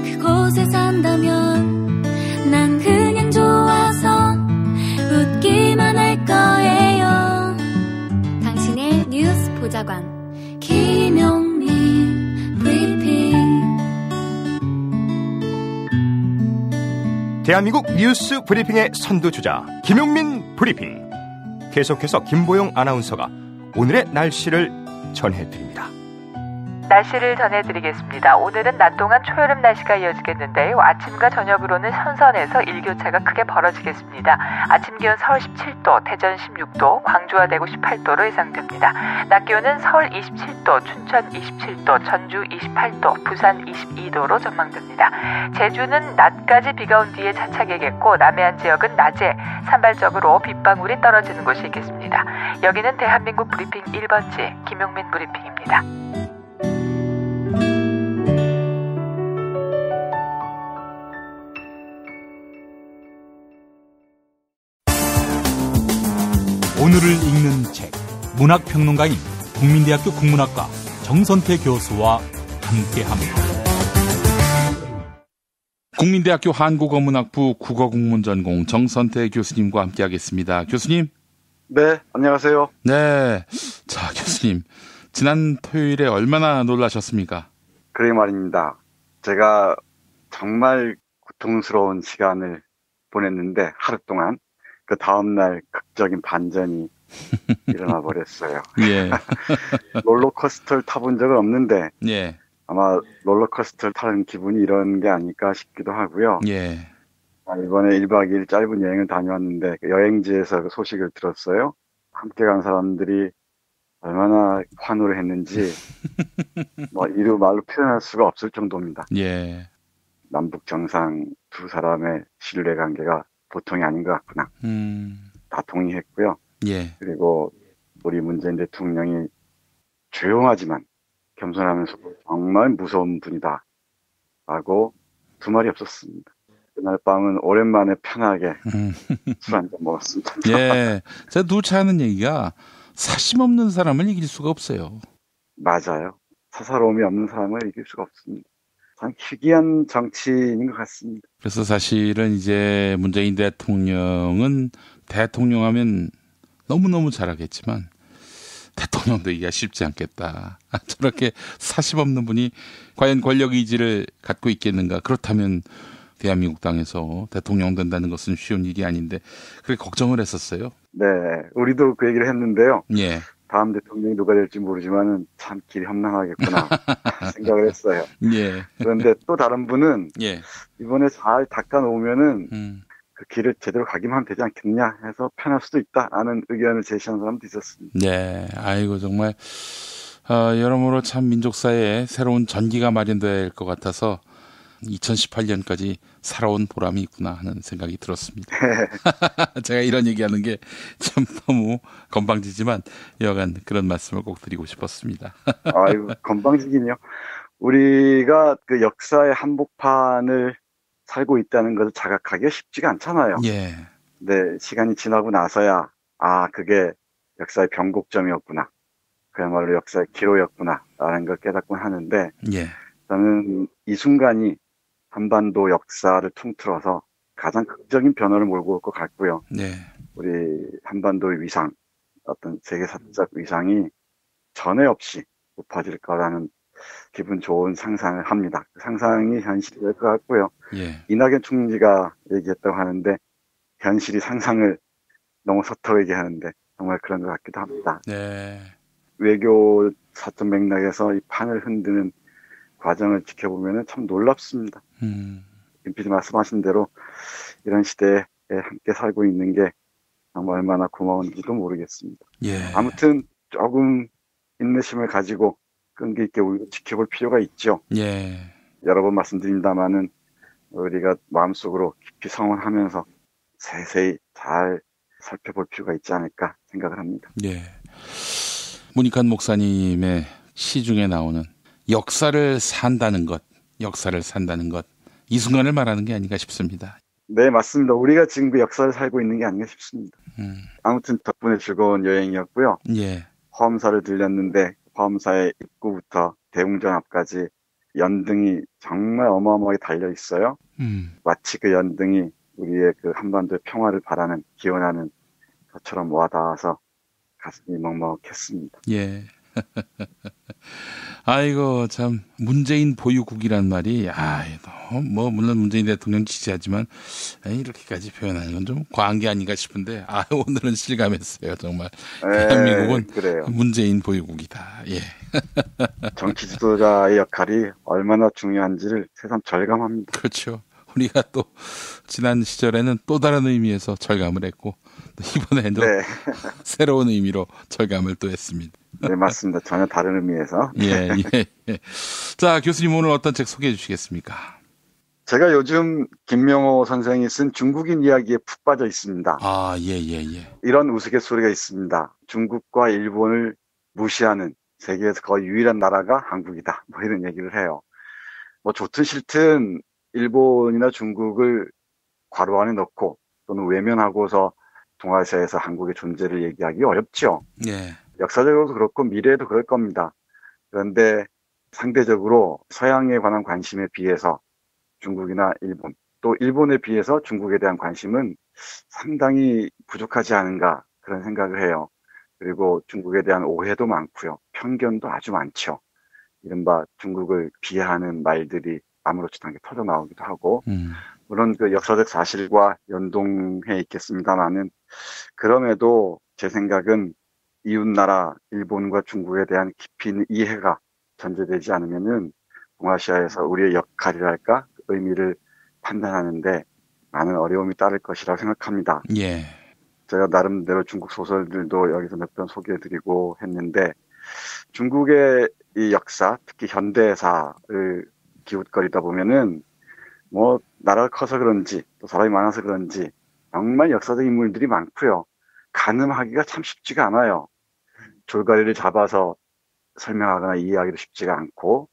그곳에 산다면 난 그냥 좋아서 웃기만 할 거예요. 당신의 뉴스 보좌관 김용민 브리핑. 대한민국 뉴스 브리핑의 선두주자 김용민 브리핑. 계속해서 김보영 아나운서가 오늘의 날씨를 전해드립니다. 날씨를 전해드리겠습니다. 오늘은 낮 동안 초여름 날씨가 이어지겠는데요. 아침과 저녁으로는 선선해서 일교차가 크게 벌어지겠습니다. 아침 기온 서울 17도, 대전 16도, 광주와 대구 18도로 예상됩니다. 낮 기온은 서울 27도, 춘천 27도, 전주 28도, 부산 22도로 전망됩니다. 제주는 낮까지 비가 온 뒤에 차차겠고 남해안 지역은 낮에 산발적으로 빗방울이 떨어지는 곳이 있겠습니다. 여기는 대한민국 브리핑 1번지 김용민 브리핑입니다. 오늘을 읽는 책, 문학평론가인 국민대학교 국문학과 정선태 교수와 함께합니다. 국민대학교 한국어문학부 국어국문전공 정선태 교수님과 함께하겠습니다. 교수님. 네, 안녕하세요. 네, 자 교수님, 지난 토요일에 얼마나 놀라셨습니까? 그래 말입니다. 제가 정말 고통스러운 시간을 보냈는데 하루 동안 그 다음날 극적인 반전이 일어나 버렸어요. 예. 롤러코스터를 타본 적은 없는데 예. 아마 롤러코스터를 타는 기분이 이런 게 아닐까 싶기도 하고요. 예. 이번에 1박 2일 짧은 여행을 다녀왔는데 그 여행지에서 그 소식을 들었어요. 함께 간 사람들이 얼마나 환호를 했는지 뭐 이루 말로 표현할 수가 없을 정도입니다. 예. 남북 정상 두 사람의 신뢰관계가 보통이 아닌 것 같구나. 다 동의했고요. 예. 그리고 우리 문재인 대통령이 조용하지만 겸손하면서 정말 무서운 분이다 라고 두 말이 없었습니다. 그날 밤은 오랜만에 편하게 술 한잔 먹었습니다. 예. 제가 누차 하는 얘기가 사심 없는 사람을 이길 수가 없어요. 맞아요. 사사로움이 없는 사람을 이길 수가 없습니다. 참 희귀한 정치인인 것 같습니다. 그래서 사실은 이제 문재인 대통령은 대통령 하면 너무너무 잘하겠지만 대통령 되기가 쉽지 않겠다. 저렇게 사심 없는 분이 과연 권력 의지를 갖고 있겠는가. 그렇다면 대한민국 땅에서 대통령 된다는 것은 쉬운 일이 아닌데 그렇게 걱정을 했었어요. 네, 우리도 그 얘기를 했는데요. 예. 다음 대통령이 누가 될지 모르지만은 참 길이 험난하겠구나 생각을 했어요. 예. 그런데 또 다른 분은 예. 이번에 잘 닦아놓으면은 그 길을 제대로 가기만 하면 되지 않겠냐 해서 편할 수도 있다라는 의견을 제시하는 사람도 있었습니다. 네, 아이고 정말 여러모로 참 민족사회에 새로운 전기가 마련될 것 같아서 2018년까지 살아온 보람이 있구나 하는 생각이 들었습니다. 제가 이런 얘기하는 게 참 너무 건방지지만 여간 그런 말씀을 꼭 드리고 싶었습니다. 아이고 건방지긴요. 우리가 그 역사의 한복판을 살고 있다는 것을 자각하기가 쉽지가 않잖아요. 예. 네, 시간이 지나고 나서야 그게 역사의 변곡점이었구나. 그야말로 역사의 기로였구나 라는 걸 깨닫곤 하는데 예. 저는 이 순간이 한반도 역사를 통틀어서 가장 극적인 변화를 몰고 올 것 같고요. 네. 우리 한반도의 위상, 어떤 세계사적 위상이 전에 없이 높아질 거라는 기분 좋은 상상을 합니다. 그 상상이 현실이 될 것 같고요. 예. 이낙연 총리가 얘기했다고 하는데 현실이 상상을 너무 서투르게 하는데 정말 그런 것 같기도 합니다. 네. 외교 사적 맥락에서 이 판을 흔드는 과정을 지켜보면 참 놀랍습니다. 김 PD 말씀하신 대로 이런 시대에 함께 살고 있는 게 정말 얼마나 고마운지도 모르겠습니다. 예. 아무튼 조금 인내심을 가지고 끈기 있게 우리가 지켜볼 필요가 있죠. 예. 여러 번 말씀드린다마는 우리가 마음속으로 깊이 성원하면서 세세히 잘 살펴볼 필요가 있지 않을까 생각을 합니다. 예. 문익환 목사님의 시 중에 나오는 역사를 산다는 것, 이 순간을 말하는 게 아닌가 싶습니다. 네, 맞습니다. 우리가 지금 그 역사를 살고 있는 게 아닌가 싶습니다. 아무튼 덕분에 즐거운 여행이었고요. 예. 화엄사를 들렸는데 화엄사의 입구부터 대웅전 앞까지 연등이 정말 어마어마하게 달려 있어요. 마치 그 연등이 우리의 그 한반도의 평화를 바라는 기원하는 것처럼 와닿아서 가슴이 먹먹했습니다. 예. 아이고 참 문재인 보유국이란 말이 뭐 물론 문재인 대통령 지지하지만 이렇게까지 표현하는 건 좀 과한 게 아닌가 싶은데 오늘은 실감했어요 정말. 대한민국은 그래요. 문재인 보유국이다. 예. 정치 지도자의 역할이 얼마나 중요한지를 새삼 절감합니다. 그렇죠. 우리가 또 지난 시절에는 또 다른 의미에서 절감을 했고 이번에도 네. 새로운 의미로 절감을 또 했습니다. 네, 맞습니다. 전혀 다른 의미에서. 예. 자, 교수님 오늘 어떤 책 소개해 주시겠습니까? 제가 요즘 김명호 선생이 쓴 중국인 이야기에 푹 빠져 있습니다. 예. 이런 우스갯소리가 있습니다. 중국과 일본을 무시하는 세계에서 거의 유일한 나라가 한국이다. 뭐 이런 얘기를 해요. 뭐 좋든 싫든 일본이나 중국을 괄호 안에 넣고 또는 외면하고서 동아시아에서 한국의 존재를 얘기하기 어렵죠. 예. 역사적으로도 그렇고 미래에도 그럴 겁니다. 그런데 상대적으로 서양에 관한 관심에 비해서 중국이나 일본, 또 일본에 비해서 중국에 대한 관심은 상당히 부족하지 않은가 그런 생각을 해요. 그리고 중국에 대한 오해도 많고요. 편견도 아주 많죠. 이른바 중국을 비하하는 말들이 아무렇지도 않게 터져 나오기도 하고 물론 그 역사적 사실과 연동해 있겠습니다만은 그럼에도 제 생각은 이웃나라 일본과 중국에 대한 깊이 있는 이해가 전제되지 않으면은 동아시아에서 우리의 역할이랄까 의미를 판단하는데 많은 어려움이 따를 것이라고 생각합니다. 예. 제가 나름대로 중국 소설들도 여기서 몇 번 소개해드리고 했는데 중국의 이 역사, 특히 현대사를 기웃거리다 보면은 뭐 나라가 커서 그런지 또 사람이 많아서 그런지 정말 역사적 인물들이 많고요. 가늠하기가 참 쉽지가 않아요. 졸가리를 잡아서 설명하거나 이해하기도 쉽지가 않고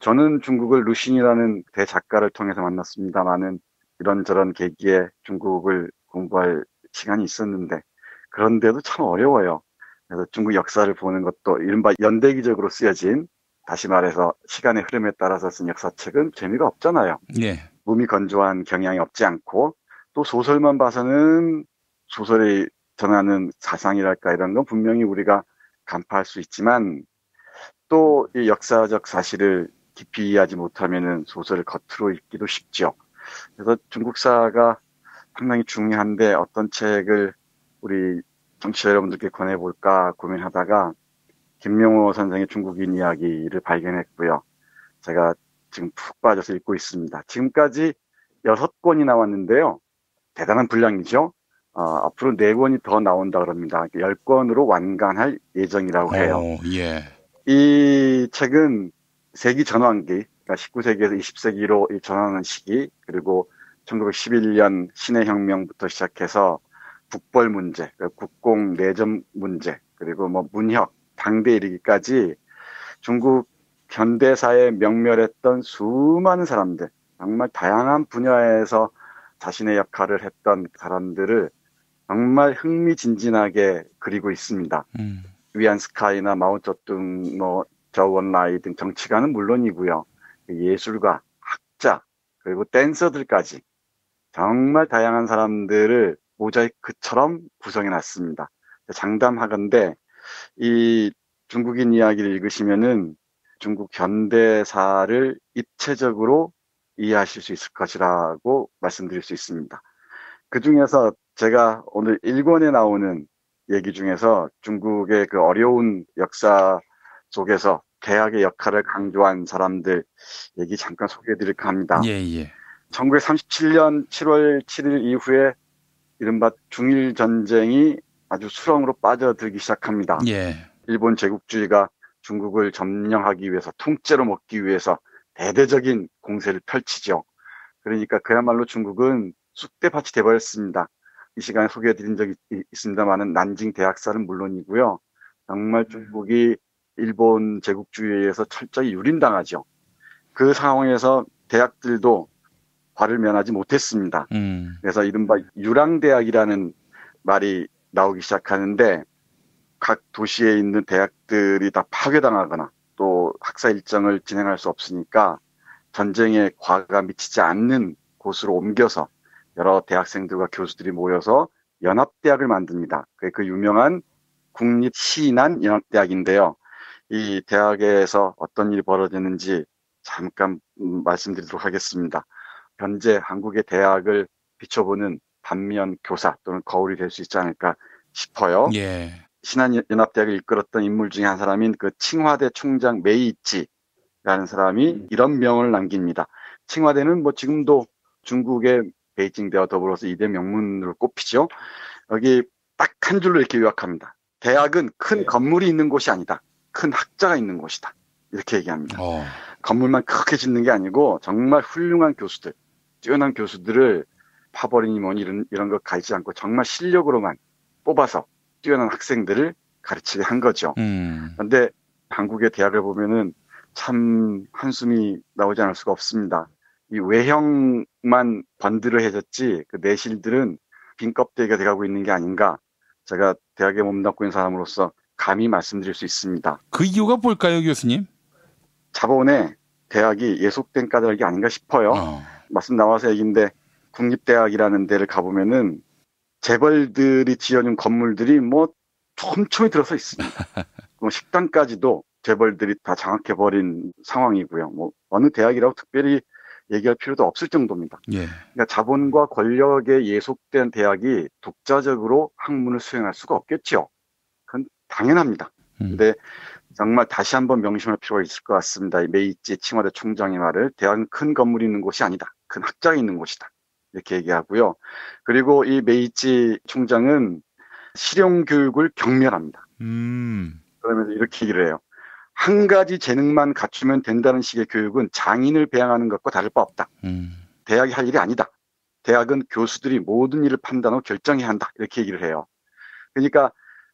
저는 중국을 루신이라는 대작가를 통해서 만났습니다마는 이런저런 계기에 중국을 공부할 시간이 있었는데 그런데도 참 어려워요. 그래서 중국 역사를 보는 것도 이른바 연대기적으로 쓰여진 다시 말해서 시간의 흐름에 따라서 쓴 역사책은 재미가 없잖아요. 예. 몸이 건조한 경향이 없지 않고 또 소설만 봐서는 소설이 전하는 사상이랄까 이런 건 분명히 우리가 간파할 수 있지만 또 이 역사적 사실을 깊이 이해하지 못하면은 소설을 겉으로 읽기도 쉽죠. 그래서 중국사가 상당히 중요한데 어떤 책을 우리 청취자 여러분들께 권해볼까 고민하다가 김명호 선생의 중국인 이야기를 발견했고요. 제가 지금 푹 빠져서 읽고 있습니다. 지금까지 6권이 나왔는데요. 대단한 분량이죠. 앞으로 4권이 더 나온다 그럽니다. 10권으로 완간할 예정이라고 해요. 예. 이 책은 세기 전환기, 그러니까 19세기에서 20세기로 이 전환하는 시기, 그리고 1911년 신해혁명부터 시작해서 국벌 문제, 국공 내전 문제, 그리고 뭐 문혁, 당대 이르기까지 중국 현대사에 명멸했던 수많은 사람들, 정말 다양한 분야에서 자신의 역할을 했던 사람들을 정말 흥미진진하게 그리고 있습니다. 위안스카이나 마오쩌둥, 뭐 저원라이 등 정치가는 물론이고요. 예술가, 학자, 그리고 댄서들까지 정말 다양한 사람들을 모자이크처럼 구성해 놨습니다. 장담하건대 이 중국인 이야기를 읽으시면은 중국 현대사를 입체적으로 이해하실 수 있을 것이라고 말씀드릴 수 있습니다. 그 중에서 제가 오늘 1권에 나오는 얘기 중에서 중국의 그 어려운 역사 속에서 대학의 역할을 강조한 사람들 얘기 잠깐 소개해드릴까 합니다. 예. 1937년 7월 7일 이후에 이른바 중일 전쟁이 아주 수렁으로 빠져들기 시작합니다. 예. 일본 제국주의가 중국을 점령하기 위해서, 통째로 먹기 위해서 대대적인 공세를 펼치죠. 그러니까 그야말로 중국은 쑥대밭이 돼버렸습니다. 이 시간에 소개해드린 적이 있습니다만은 난징 대학살은 물론이고요. 정말 중국이 일본 제국주의에 의해서 철저히 유린당하죠. 그 상황에서 대학들도 화를 면하지 못했습니다. 그래서 이른바 유랑대학이라는 말이 나오기 시작하는데 각 도시에 있는 대학들이 다 파괴당하거나 또 학사 일정을 진행할 수 없으니까 전쟁에 과가 미치지 않는 곳으로 옮겨서 여러 대학생들과 교수들이 모여서 연합대학을 만듭니다. 그 유명한 국립시난 연합대학인데요. 이 대학에서 어떤 일이 벌어지는지 잠깐 말씀드리도록 하겠습니다. 현재 한국의 대학을 비춰보는 반면 교사 또는 거울이 될 수 있지 않을까 싶어요. 예. 신한연합대학을 이끌었던 인물 중에 한 사람인 그 칭화대 총장 메이이치라는 사람이 이런 명언을 남깁니다. 칭화대는 뭐 지금도 중국의 베이징대와 더불어서 2대 명문으로 꼽히죠. 여기 딱 한 줄로 이렇게 요약합니다. 대학은 큰 건물이 있는 곳이 아니다. 큰 학자가 있는 곳이다. 이렇게 얘기합니다. 건물만 크게 짓는 게 아니고 정말 훌륭한 교수들, 뛰어난 교수들을 파벌이니 뭐니 이런 거 가리지 않고 정말 실력으로만 뽑아서 뛰어난 학생들을 가르치게 한 거죠. 그런데 한국의 대학을 보면은 참 한숨이 나오지 않을 수가 없습니다. 이 외형만 번드러해졌지 그 내실들은 빈 껍데기가 돼가고 있는 게 아닌가. 제가 대학에 몸담고 있는 사람으로서 감히 말씀드릴 수 있습니다. 그 이유가 뭘까요, 교수님? 자본에 대학이 예속된 까닭이 아닌가 싶어요. 말씀 나와서 얘기인데 국립대학이라는 데를 가보면은 재벌들이 지어준 건물들이 뭐 촘촘히 들어서 있습니다. 식당까지도 재벌들이 다 장악해버린 상황이고요. 뭐 어느 대학이라고 특별히 얘기할 필요도 없을 정도입니다. 예. 그러니까 자본과 권력에 예속된 대학이 독자적으로 학문을 수행할 수가 없겠죠. 그건 당연합니다. 근데 정말 다시 한번 명심할 필요가 있을 것 같습니다. 이 메이이치 칭화대 총장의 말을 대학은 큰 건물이 있는 곳이 아니다. 큰 학자가 있는 곳이다. 이렇게 얘기하고요. 그리고 이 메이이치 총장은 실용교육을 경멸합니다. 그러면서 이렇게 얘기를 해요. 한 가지 재능만 갖추면 된다는 식의 교육은 장인을 배양하는 것과 다를 바 없다. 대학이 할 일이 아니다. 대학은 교수들이 모든 일을 판단하고 결정해야 한다. 이렇게 얘기를 해요. 그러니까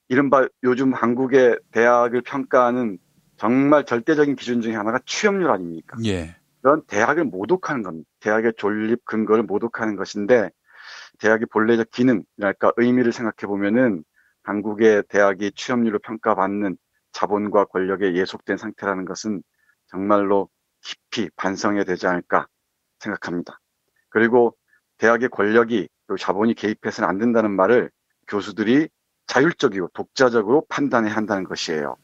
이른바 요즘 한국의 대학을 평가하는 정말 절대적인 기준 중에 하나가 취업률 아닙니까? 예. 그런 대학을 모독하는 겁니다. 대학의 존립 근거를 모독하는 것인데 대학의 본래적 기능이랄까 의미를 생각해 보면은 한국의 대학이 취업률로 평가받는 자본과 권력에 예속된 상태라는 것은 정말로 깊이 반성해야 되지 않을까 생각합니다. 그리고 대학의 권력이 또 자본이 개입해서는 안 된다는 말을 교수들이 자율적이고 독자적으로 판단해야 한다는 것이에요.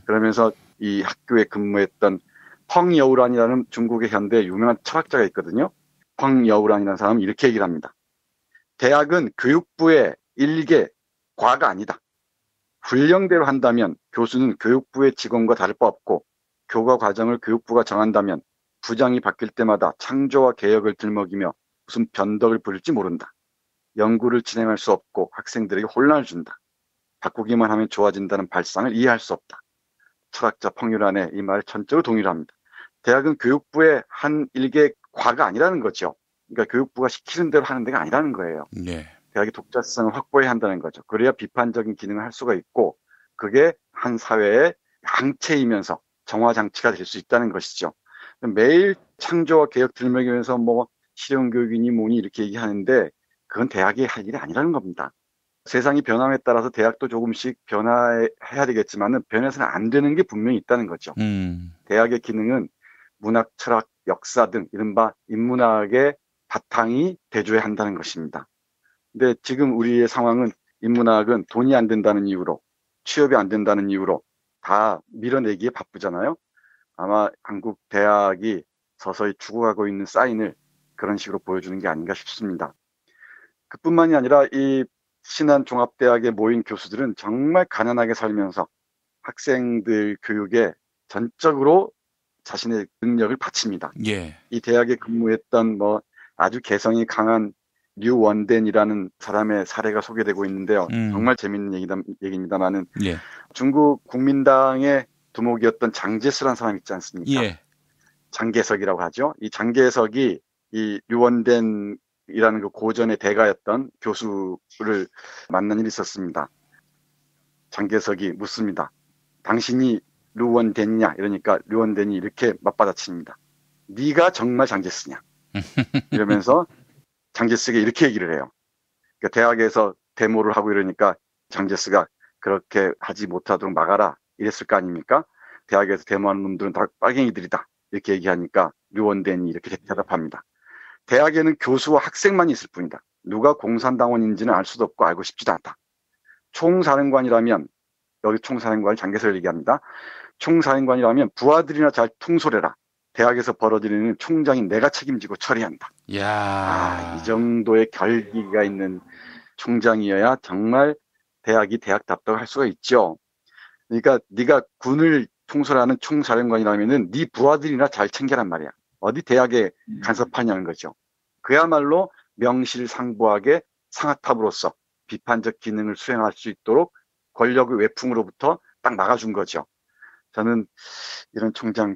그러면서 이 학교에 근무했던 펑여우란이라는 중국의 현대 유명한 철학자가 있거든요. 펑여우란이라는 사람은 이렇게 얘기를 합니다. 대학은 교육부의 일개 과가 아니다. 훈령대로 한다면 교수는 교육부의 직원과 다를 바 없고 교과 과정을 교육부가 정한다면 부장이 바뀔 때마다 창조와 개혁을 들먹이며 무슨 변덕을 부릴지 모른다. 연구를 진행할 수 없고 학생들에게 혼란을 준다. 바꾸기만 하면 좋아진다는 발상을 이해할 수 없다. 철학자 펑유란의 이 말에 전적으로 동의를 합니다. 대학은 교육부의 한 일개 과가 아니라는 거죠. 그러니까 교육부가 시키는 대로 하는 데가 아니라는 거예요. 네. 대학의 독자성을 확보해야 한다는 거죠. 그래야 비판적인 기능을 할 수가 있고 그게 한 사회의 항체이면서 정화장치가 될 수 있다는 것이죠. 매일 창조와 개혁 들먹이면서 뭐 실용교육이니 뭐니 이렇게 얘기하는데 그건 대학이 할 일이 아니라는 겁니다. 세상이 변함에 따라서 대학도 조금씩 변화해야 되겠지만은 변해서는 안 되는 게 분명히 있다는 거죠. 대학의 기능은 문학, 철학, 역사 등 이른바 인문학의 바탕이 돼줘야 한다는 것입니다. 근데 지금 우리의 상황은 인문학은 돈이 안 된다는 이유로, 취업이 안 된다는 이유로 다 밀어내기에 바쁘잖아요. 아마 한국 대학이 서서히 죽어가고 있는 사인을 그런 식으로 보여주는 게 아닌가 싶습니다. 그뿐만이 아니라 이 신한종합대학에 모인 교수들은 정말 가난하게 살면서 학생들 교육에 전적으로 자신의 능력을 바칩니다. 예. 이 대학에 근무했던 아주 개성이 강한 류원덴이라는 사람의 사례가 소개되고 있는데요. 정말 재밌는 얘기입니다만은 예. 중국 국민당의 두목이었던 장제스라는 사람 있지 않습니까? 예. 장개석이라고 하죠. 이 장개석이 이 류원덴이라는 그 고전의 대가였던 교수를 만난 일이 있었습니다. 장개석이 묻습니다. 당신이 류원덴이냐? 이러니까 류원덴이 이렇게 맞받아칩니다. 네가 정말 장제스냐? 이러면서 장제스에게 이렇게 얘기를 해요. 그러니까 대학에서 데모를 하고 이러니까 장제스가 그렇게 하지 못하도록 막아라 이랬을 거 아닙니까? 대학에서 데모하는 놈들은 다 빨갱이들이다 이렇게 얘기하니까 류원덴이 이렇게 대답합니다. 대학에는 교수와 학생만 있을 뿐이다. 누가 공산당원인지는 알 수도 없고 알고 싶지도 않다. 총사령관이라면, 여기 총사령관을 장개석을 얘기합니다. 총사령관이라면 부하들이나 잘 통솔해라. 대학에서 벌어지는 총장이 내가 책임지고 처리한다. 야, 이 정도의 결기가 있는 총장이어야 정말 대학이 대학답다고 할 수가 있죠. 그러니까 네가 군을 통솔하는 총사령관이라면은 네 부하들이나 잘 챙겨란 말이야. 어디 대학에 간섭하냐는 거죠. 그야말로 명실상부하게 상하탑으로서 비판적 기능을 수행할 수 있도록 권력의 외풍으로부터 딱 막아준 거죠. 저는 이런 총장이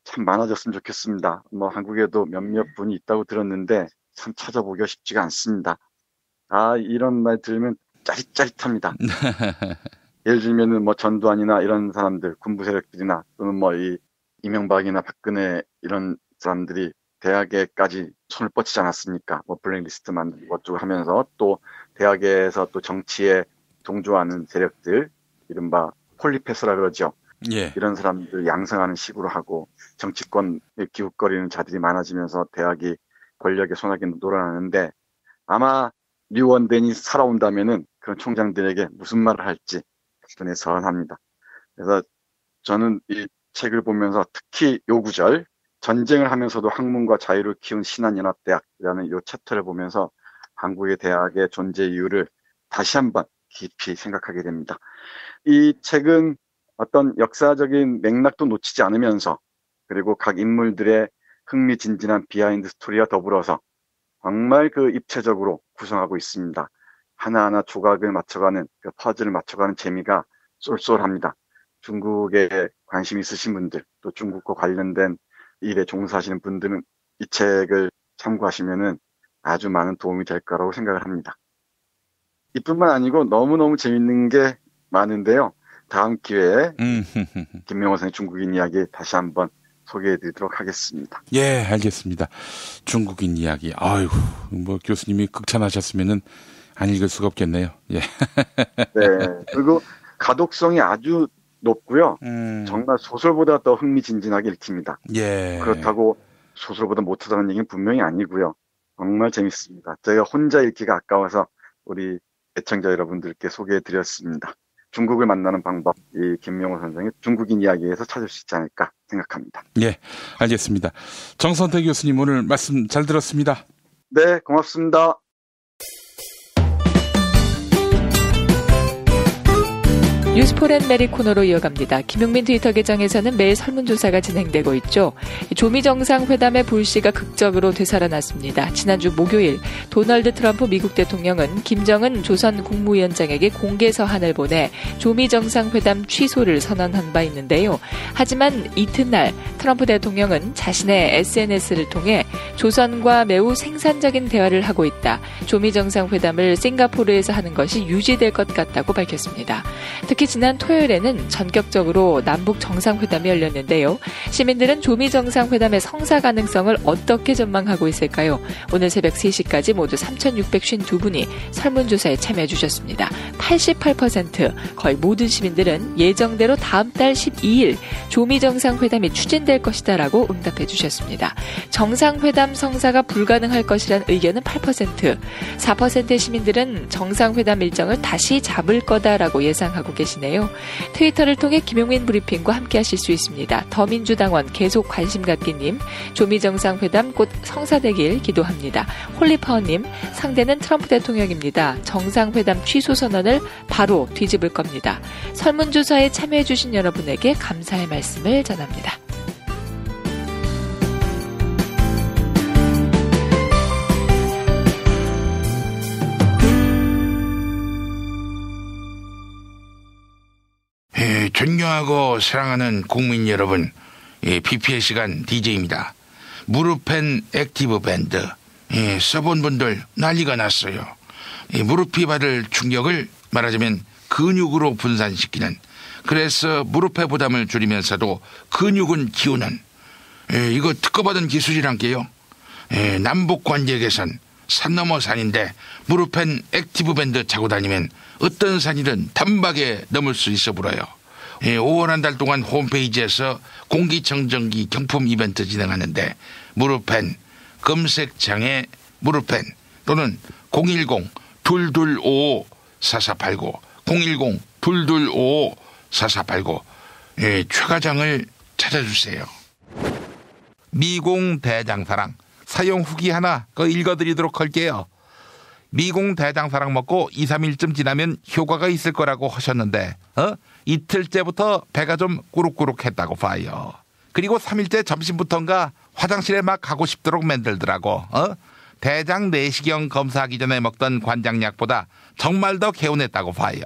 참 많아졌으면 좋겠습니다. 한국에도 몇몇 분이 있다고 들었는데 참 찾아보기가 쉽지가 않습니다. 이런 말 들으면 짜릿짜릿합니다. 예를 들면은 전두환이나 이런 사람들, 군부 세력들이나 또는 이 이명박이나 박근혜 이런 사람들이 대학에까지 손을 뻗치지 않았습니까? 블랙리스트 만들고 어쩌고 하면서 또 대학에서 또 정치에 동조하는 세력들, 이른바 폴리패스라 그러죠. 예. 이런 사람들 양성하는 식으로 하고 정치권에 기웃거리는 자들이 많아지면서 대학이 권력의 손아귀에 놀아나는데 아마 류원덴이 살아온다면은 그런 총장들에게 무슨 말을 할지 눈에 선합니다. 그래서 저는 이 책을 보면서 특히 요 구절, 전쟁을 하면서도 학문과 자유를 키운 신한연합대학이라는 요 챕터를 보면서 한국의 대학의 존재 이유를 다시 한번 깊이 생각하게 됩니다. 이 책은 어떤 역사적인 맥락도 놓치지 않으면서 그리고 각 인물들의 흥미진진한 비하인드 스토리와 더불어서 정말 입체적으로 구성하고 있습니다. 하나하나 조각을 맞춰가는, 퍼즐을 맞춰가는 재미가 쏠쏠합니다. 중국에 관심 있으신 분들, 또 중국과 관련된 일에 종사하시는 분들은 이 책을 참고하시면은 아주 많은 도움이 될 거라고 생각을 합니다. 이뿐만 아니고 너무너무 재밌는 게 많은데요. 다음 기회에 김명호 선생의 중국인 이야기 다시 한번 소개해드리도록 하겠습니다. 예, 알겠습니다. 중국인 이야기. 아이고, 교수님이 극찬하셨으면은 안 읽을 수가 없겠네요. 예. 네. 그리고 가독성이 아주 높고요. 정말 소설보다 더 흥미진진하게 읽힙니다. 예. 그렇다고 소설보다 못하다는 얘기는 분명히 아니고요. 정말 재밌습니다. 제가 혼자 읽기가 아까워서 우리 애청자 여러분들께 소개해드렸습니다. 중국을 만나는 방법, 이 김명호 선생의 중국인 이야기에서 찾을 수 있지 않을까 생각합니다. 예, 알겠습니다. 정선태 교수님 오늘 말씀 잘 들었습니다. 네, 고맙습니다. 뉴스포렌 메리 코너로 이어갑니다. 김용민 트위터 계정에서는 매일 설문조사가 진행되고 있죠. 조미 정상회담의 불씨가 극적으로 되살아났습니다. 지난주 목요일 도널드 트럼프 미국 대통령은 김정은 조선 국무위원장에게 공개 서한을 보내 조미 정상회담 취소를 선언한 바 있는데요. 하지만 이튿날 트럼프 대통령은 자신의 SNS를 통해 조선과 매우 생산적인 대화를 하고 있다. 조미 정상회담을 싱가포르에서 하는 것이 유지될 것 같다고 밝혔습니다. 특히 특히 지난 토요일에는 전격적으로 남북 정상회담이 열렸는데요. 시민들은 조미 정상회담의 성사 가능성을 어떻게 전망하고 있을까요? 오늘 새벽 3시까지 모두 3,652분이 설문조사에 참여해 주셨습니다. 88% 거의 모든 시민들은 예정대로 다음 달 12일 조미 정상회담이 추진될 것이다라고 응답해 주셨습니다. 정상회담 성사가 불가능할 것이란 의견은 8%, 4%의 시민들은 정상회담 일정을 다시 잡을 거다라고 예상하고 계시네요. 트위터를 통해 김용민 브리핑과 함께 하실 수 있습니다. 더민주당원 계속 관심 갖기님, 조미 정상회담 곧 성사되길 기도합니다. 홀리파워님, 상대는 트럼프 대통령입니다. 정상회담 취소 선언을 바로 뒤집을 겁니다. 설문조사에 참여해 주신 여러분에게 감사의 말씀을 전합니다. 존경하고 사랑하는 국민 여러분, PPL 시간 DJ입니다. 무릎펜 액티브 밴드 써본 분들 난리가 났어요. 무릎이 받을 충격을 말하자면 근육으로 분산시키는, 그래서 무릎의 부담을 줄이면서도 근육은 키우는, 이거 특허받은 기술이란 게요. 남북 관계 개선, 산 넘어 산인데 무릎펜 액티브 밴드 차고 다니면 어떤 산이든 단박에 넘을 수 있어 보여요. 5월 한 달 동안 홈페이지에서 공기청정기 경품 이벤트 진행하는데 무릎펜 검색창에 무릎펜 또는 010-2255-4489 010-2255-4489 최과장을 찾아주세요. 미공 대장사랑 사용 후기 하나 읽어드리도록 할게요. 미공 대장사랑 먹고 2, 3일쯤 지나면 효과가 있을 거라고 하셨는데 이틀째부터 배가 좀 꾸룩꾸룩했다고 봐요. 그리고 3일째 점심부터인가 화장실에 막 가고 싶도록 만들더라고. 대장 내시경 검사하기 전에 먹던 관장약보다 정말 더 개운했다고 봐요.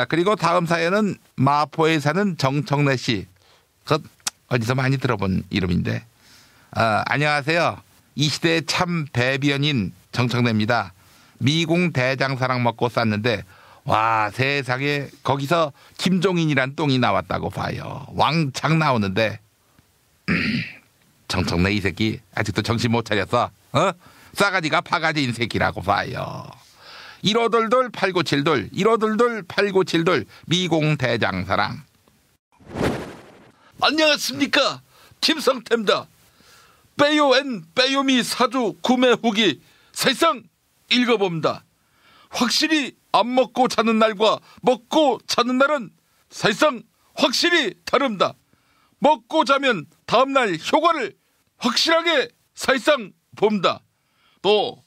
그리고 다음 사연은 마포에 사는 정청래 씨. 어디서 많이 들어본 이름인데. 안녕하세요. 이 시대의 참 대변인 정청래입니다. 미공 대장사랑 먹고 쌌는데 와, 세상에 거기서 김종인이란 똥이 나왔다고 봐요. 왕창 나오는데 정청래 이 새끼 아직도 정신 못 차렸어. 싸가지가 바가지인 새끼라고 봐요. 1522 8972 1522 8972 미공 대장사랑. 안녕하십니까, 김성태입니다. 빼요앤 빼요미 사주 구매 후기 사실상 읽어봅니다. 확실히 안 먹고 자는 날과 먹고 자는 날은 사실상 확실히 다릅니다. 먹고 자면 다음날 효과를 확실하게 사실상 봅니다. 또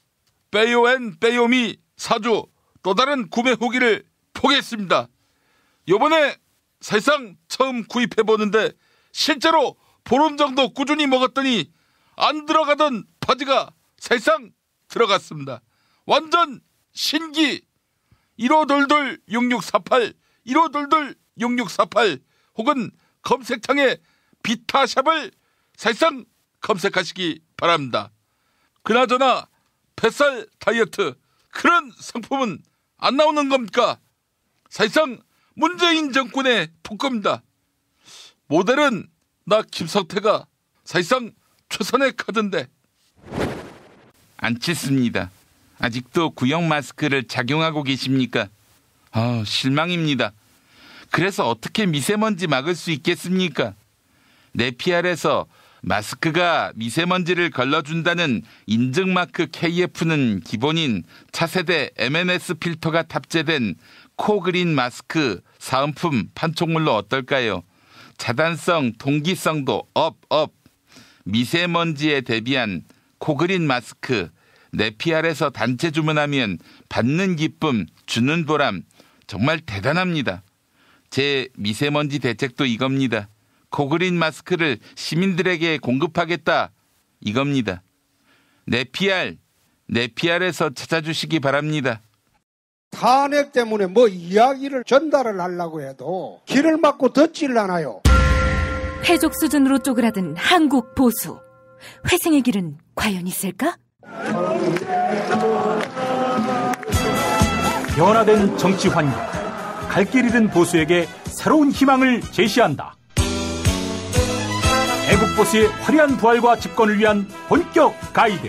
빼요앤 빼요미 사주 또 다른 구매 후기를 보겠습니다. 요번에 사실상 처음 구입해보는데 실제로 보름 정도 꾸준히 먹었더니 안 들어가던 바지가 사실상 들어갔습니다. 완전 신기. 1522-6648 1522-6648 혹은 검색창에 비타샵을 사실상 검색하시기 바랍니다. 그나저나 뱃살 다이어트 그런 상품은 안 나오는 겁니까? 사실상 문재인 정권의 폭거입니다. 모델은 나 김성태가 사실상 최선의 카드인데. 안 찢습니다. 아직도 구형 마스크를 착용하고 계십니까? 실망입니다. 그래서 어떻게 미세먼지 막을 수 있겠습니까? 네피알에서 마스크가 미세먼지를 걸러준다는 인증마크 KF는 기본인 차세대 MNS 필터가 탑재된 코그린 마스크 사은품 판촉물로 어떨까요? 차단성, 통기성도 업. 미세먼지에 대비한 코그린 마스크 네피알에서 단체 주문하면 받는 기쁨, 주는 보람 정말 대단합니다. 제 미세먼지 대책도 이겁니다. 코그린 마스크를 시민들에게 공급하겠다 이겁니다. 네피알에서 찾아주시기 바랍니다. 탄핵 때문에 뭐 이야기를 전달을 하려고 해도 길을 막고 듣지를 않아요. 해족 수준으로 쪼그라든 한국 보수. 회생의 길은 과연 있을까? 변화된 정치 환경, 갈 길 잃은 보수에게 새로운 희망을 제시한다. 애국 보수의 화려한 부활과 집권을 위한 본격 가이드.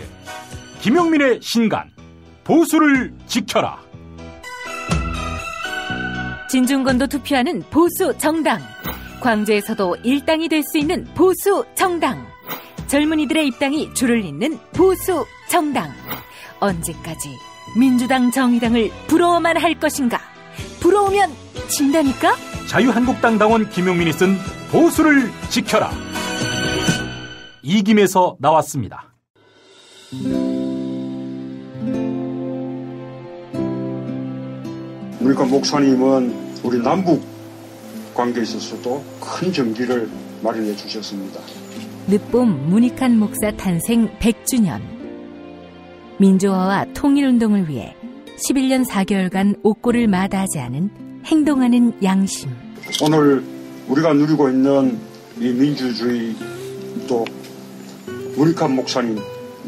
김용민의 신간, 보수를 지켜라. 진중권도 투표하는 보수 정당. 광주에서도 일당이 될 수 있는 보수 정당. 젊은이들의 입당이 줄을 잇는 보수 정당. 언제까지 민주당 정의당을 부러워만 할 것인가? 부러우면 진다니까? 자유한국당 당원 김용민이 쓴 보수를 지켜라. 이김에서 나왔습니다. 우리가 목사님은 우리 남북 관계에 있어서도 큰 정기를 마련해 주셨습니다. 늦봄 문익환 목사 탄생 100주년. 민주화와 통일운동을 위해 11년 4개월간 옥고를 마다하지 않은 행동하는 양심. 오늘 우리가 누리고 있는 이 민주주의 또 문익환 목사님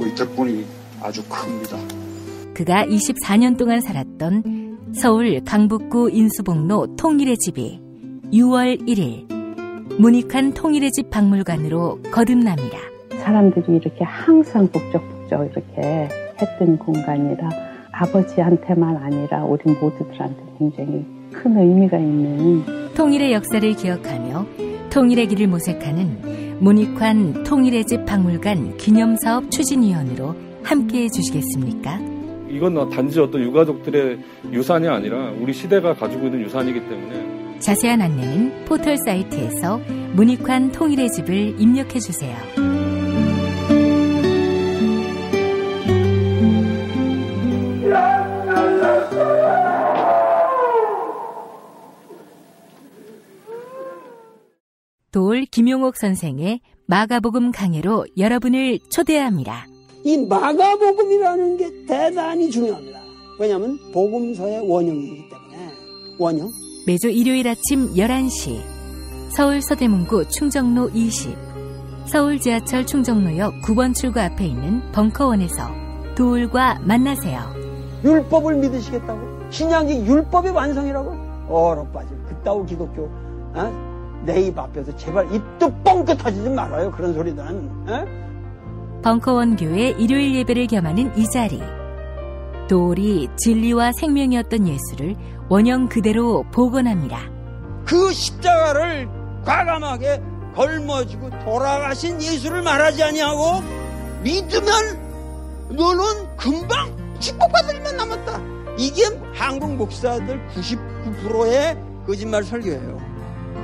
이 덕분이 아주 큽니다. 그가 24년 동안 살았던 서울 강북구 인수봉로 통일의 집이 6월 1일 문익환 통일의 집 박물관으로 거듭납니다. 사람들이 이렇게 항상 북적북적 이렇게 했던 공간이라 아버지한테만 아니라 우리 모두들한테 굉장히 큰 의미가 있는 통일의 역사를 기억하며 통일의 길을 모색하는 문익환 통일의 집 박물관 기념사업 추진위원으로 함께해 주시겠습니까? 이건 단지 어떤 유가족들의 유산이 아니라 우리 시대가 가지고 있는 유산이기 때문에 자세한 안내는 포털 사이트에서 문익환 통일의 집을 입력해 주세요. 도올 김용옥 선생의 마가복음 강해로 여러분을 초대합니다. 이 마가복음이라는 게 대단히 중요합니다. 왜냐하면 복음서의 원형이기 때문에. 원형. 매주 일요일 아침 11시 서울 서대문구 충정로 20 서울 지하철 충정로역 9번 출구 앞에 있는 벙커원에서 도울과 만나세요. 율법을 믿으시겠다고? 신약이 율법의 완성이라고? 얼어빠질 그따위 기독교 내 입 앞에서 제발 입도 뻥끗 터지지 말아요. 그런 소리는. 벙커원 교회 일요일 예배를 겸하는 이 자리. 도울이 진리와 생명이었던 예수를 원형 그대로 복원합니다. 그 십자가를 과감하게 걸머지고 돌아가신 예수를 말하지 아니하고 믿으면 너는 금방 축복받을 일만 남았다. 이게 한국 목사들 99%의 거짓말 설교예요.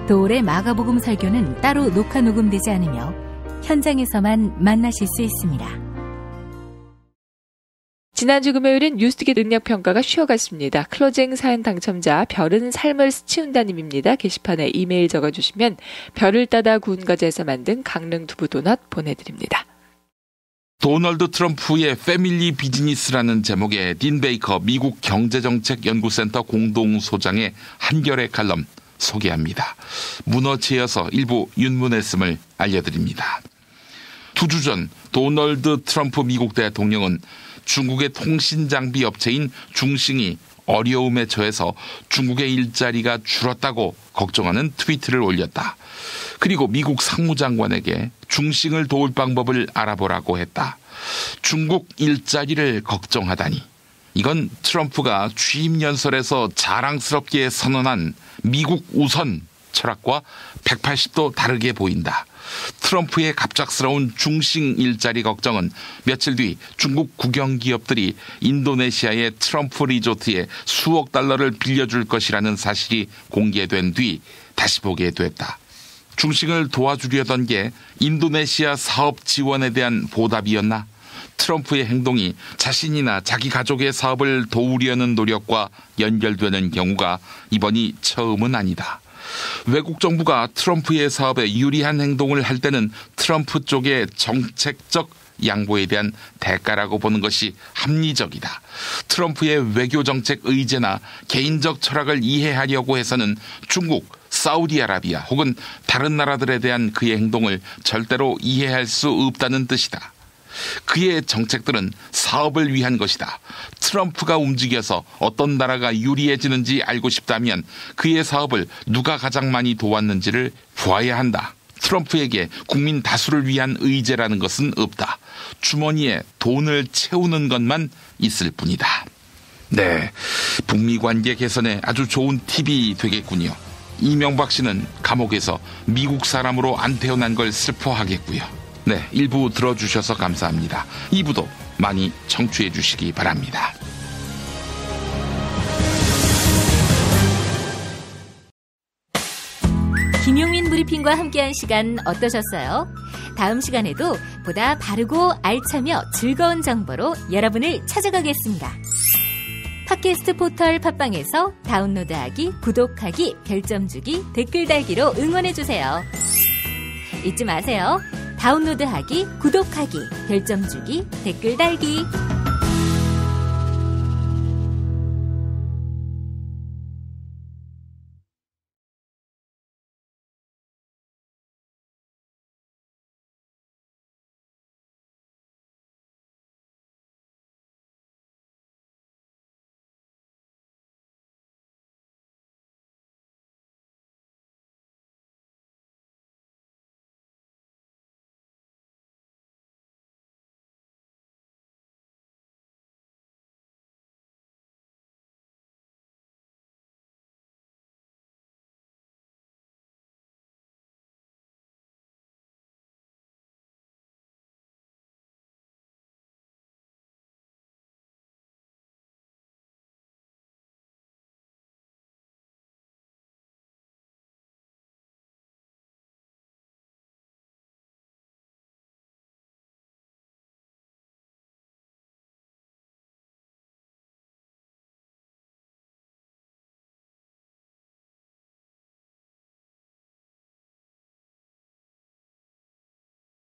도울의 마가복음 설교는 따로 녹화 녹음되지 않으며 현장에서만 만나실 수 있습니다. 지난주 금요일은 뉴스티켓 능력평가가 쉬어갔습니다. 클로징 사연 당첨자 별은 삶을 스치운다님입니다. 게시판에 이메일 적어주시면 별을 따다 구운 과자에서 만든 강릉 두부 도넛 보내드립니다. 도널드 트럼프의 패밀리 비즈니스라는 제목의 딘 베이커 미국 경제정책연구센터 공동소장의 한겨레 칼럼 소개합니다. 문어치에 이어서 일부 윤문했음을 알려드립니다. 2주 전 도널드 트럼프 미국 대통령은 중국의 통신장비 업체인 중싱이 어려움에 처해서 중국의 일자리가 줄었다고 걱정하는 트위트를 올렸다. 그리고 미국 상무장관에게 중싱을 도울 방법을 알아보라고 했다. 중국 일자리를 걱정하다니. 이건 트럼프가 취임 연설에서 자랑스럽게 선언한 미국 우선 철학과 180도 다르게 보인다. 트럼프의 갑작스러운 중싱 일자리 걱정은 며칠 뒤 중국 국영기업들이 인도네시아의 트럼프 리조트에 수억 달러를 빌려줄 것이라는 사실이 공개된 뒤 다시 보게 됐다. 중싱을 도와주려던 게 인도네시아 사업 지원에 대한 보답이었나? 트럼프의 행동이 자신이나 자기 가족의 사업을 도우려는 노력과 연결되는 경우가 이번이 처음은 아니다. 외국 정부가 트럼프의 사업에 유리한 행동을 할 때는 트럼프 쪽의 정책적 양보에 대한 대가라고 보는 것이 합리적이다. 트럼프의 외교정책 의제나 개인적 철학을 이해하려고 해서는 중국, 사우디아라비아 혹은 다른 나라들에 대한 그의 행동을 절대로 이해할 수 없다는 뜻이다. 그의 정책들은 사업을 위한 것이다. 트럼프가 움직여서 어떤 나라가 유리해지는지 알고 싶다면 그의 사업을 누가 가장 많이 도왔는지를 보아야 한다. 트럼프에게 국민 다수를 위한 의제라는 것은 없다. 주머니에 돈을 채우는 것만 있을 뿐이다. 네, 북미 관계 개선에 아주 좋은 팁이 되겠군요. 이명박 씨는 감옥에서 미국 사람으로 안 태어난 걸 슬퍼하겠고요. 네, 1부 들어주셔서 감사합니다. 2부도 많이 청취해 주시기 바랍니다. 김용민 브리핑과 함께한 시간 어떠셨어요? 다음 시간에도 보다 바르고 알차며 즐거운 정보로 여러분을 찾아가겠습니다. 팟캐스트 포털 팟빵에서 다운로드하기, 구독하기, 별점 주기, 댓글 달기로 응원해주세요. 잊지 마세요. 다운로드하기, 구독하기, 별점 주기, 댓글 달기.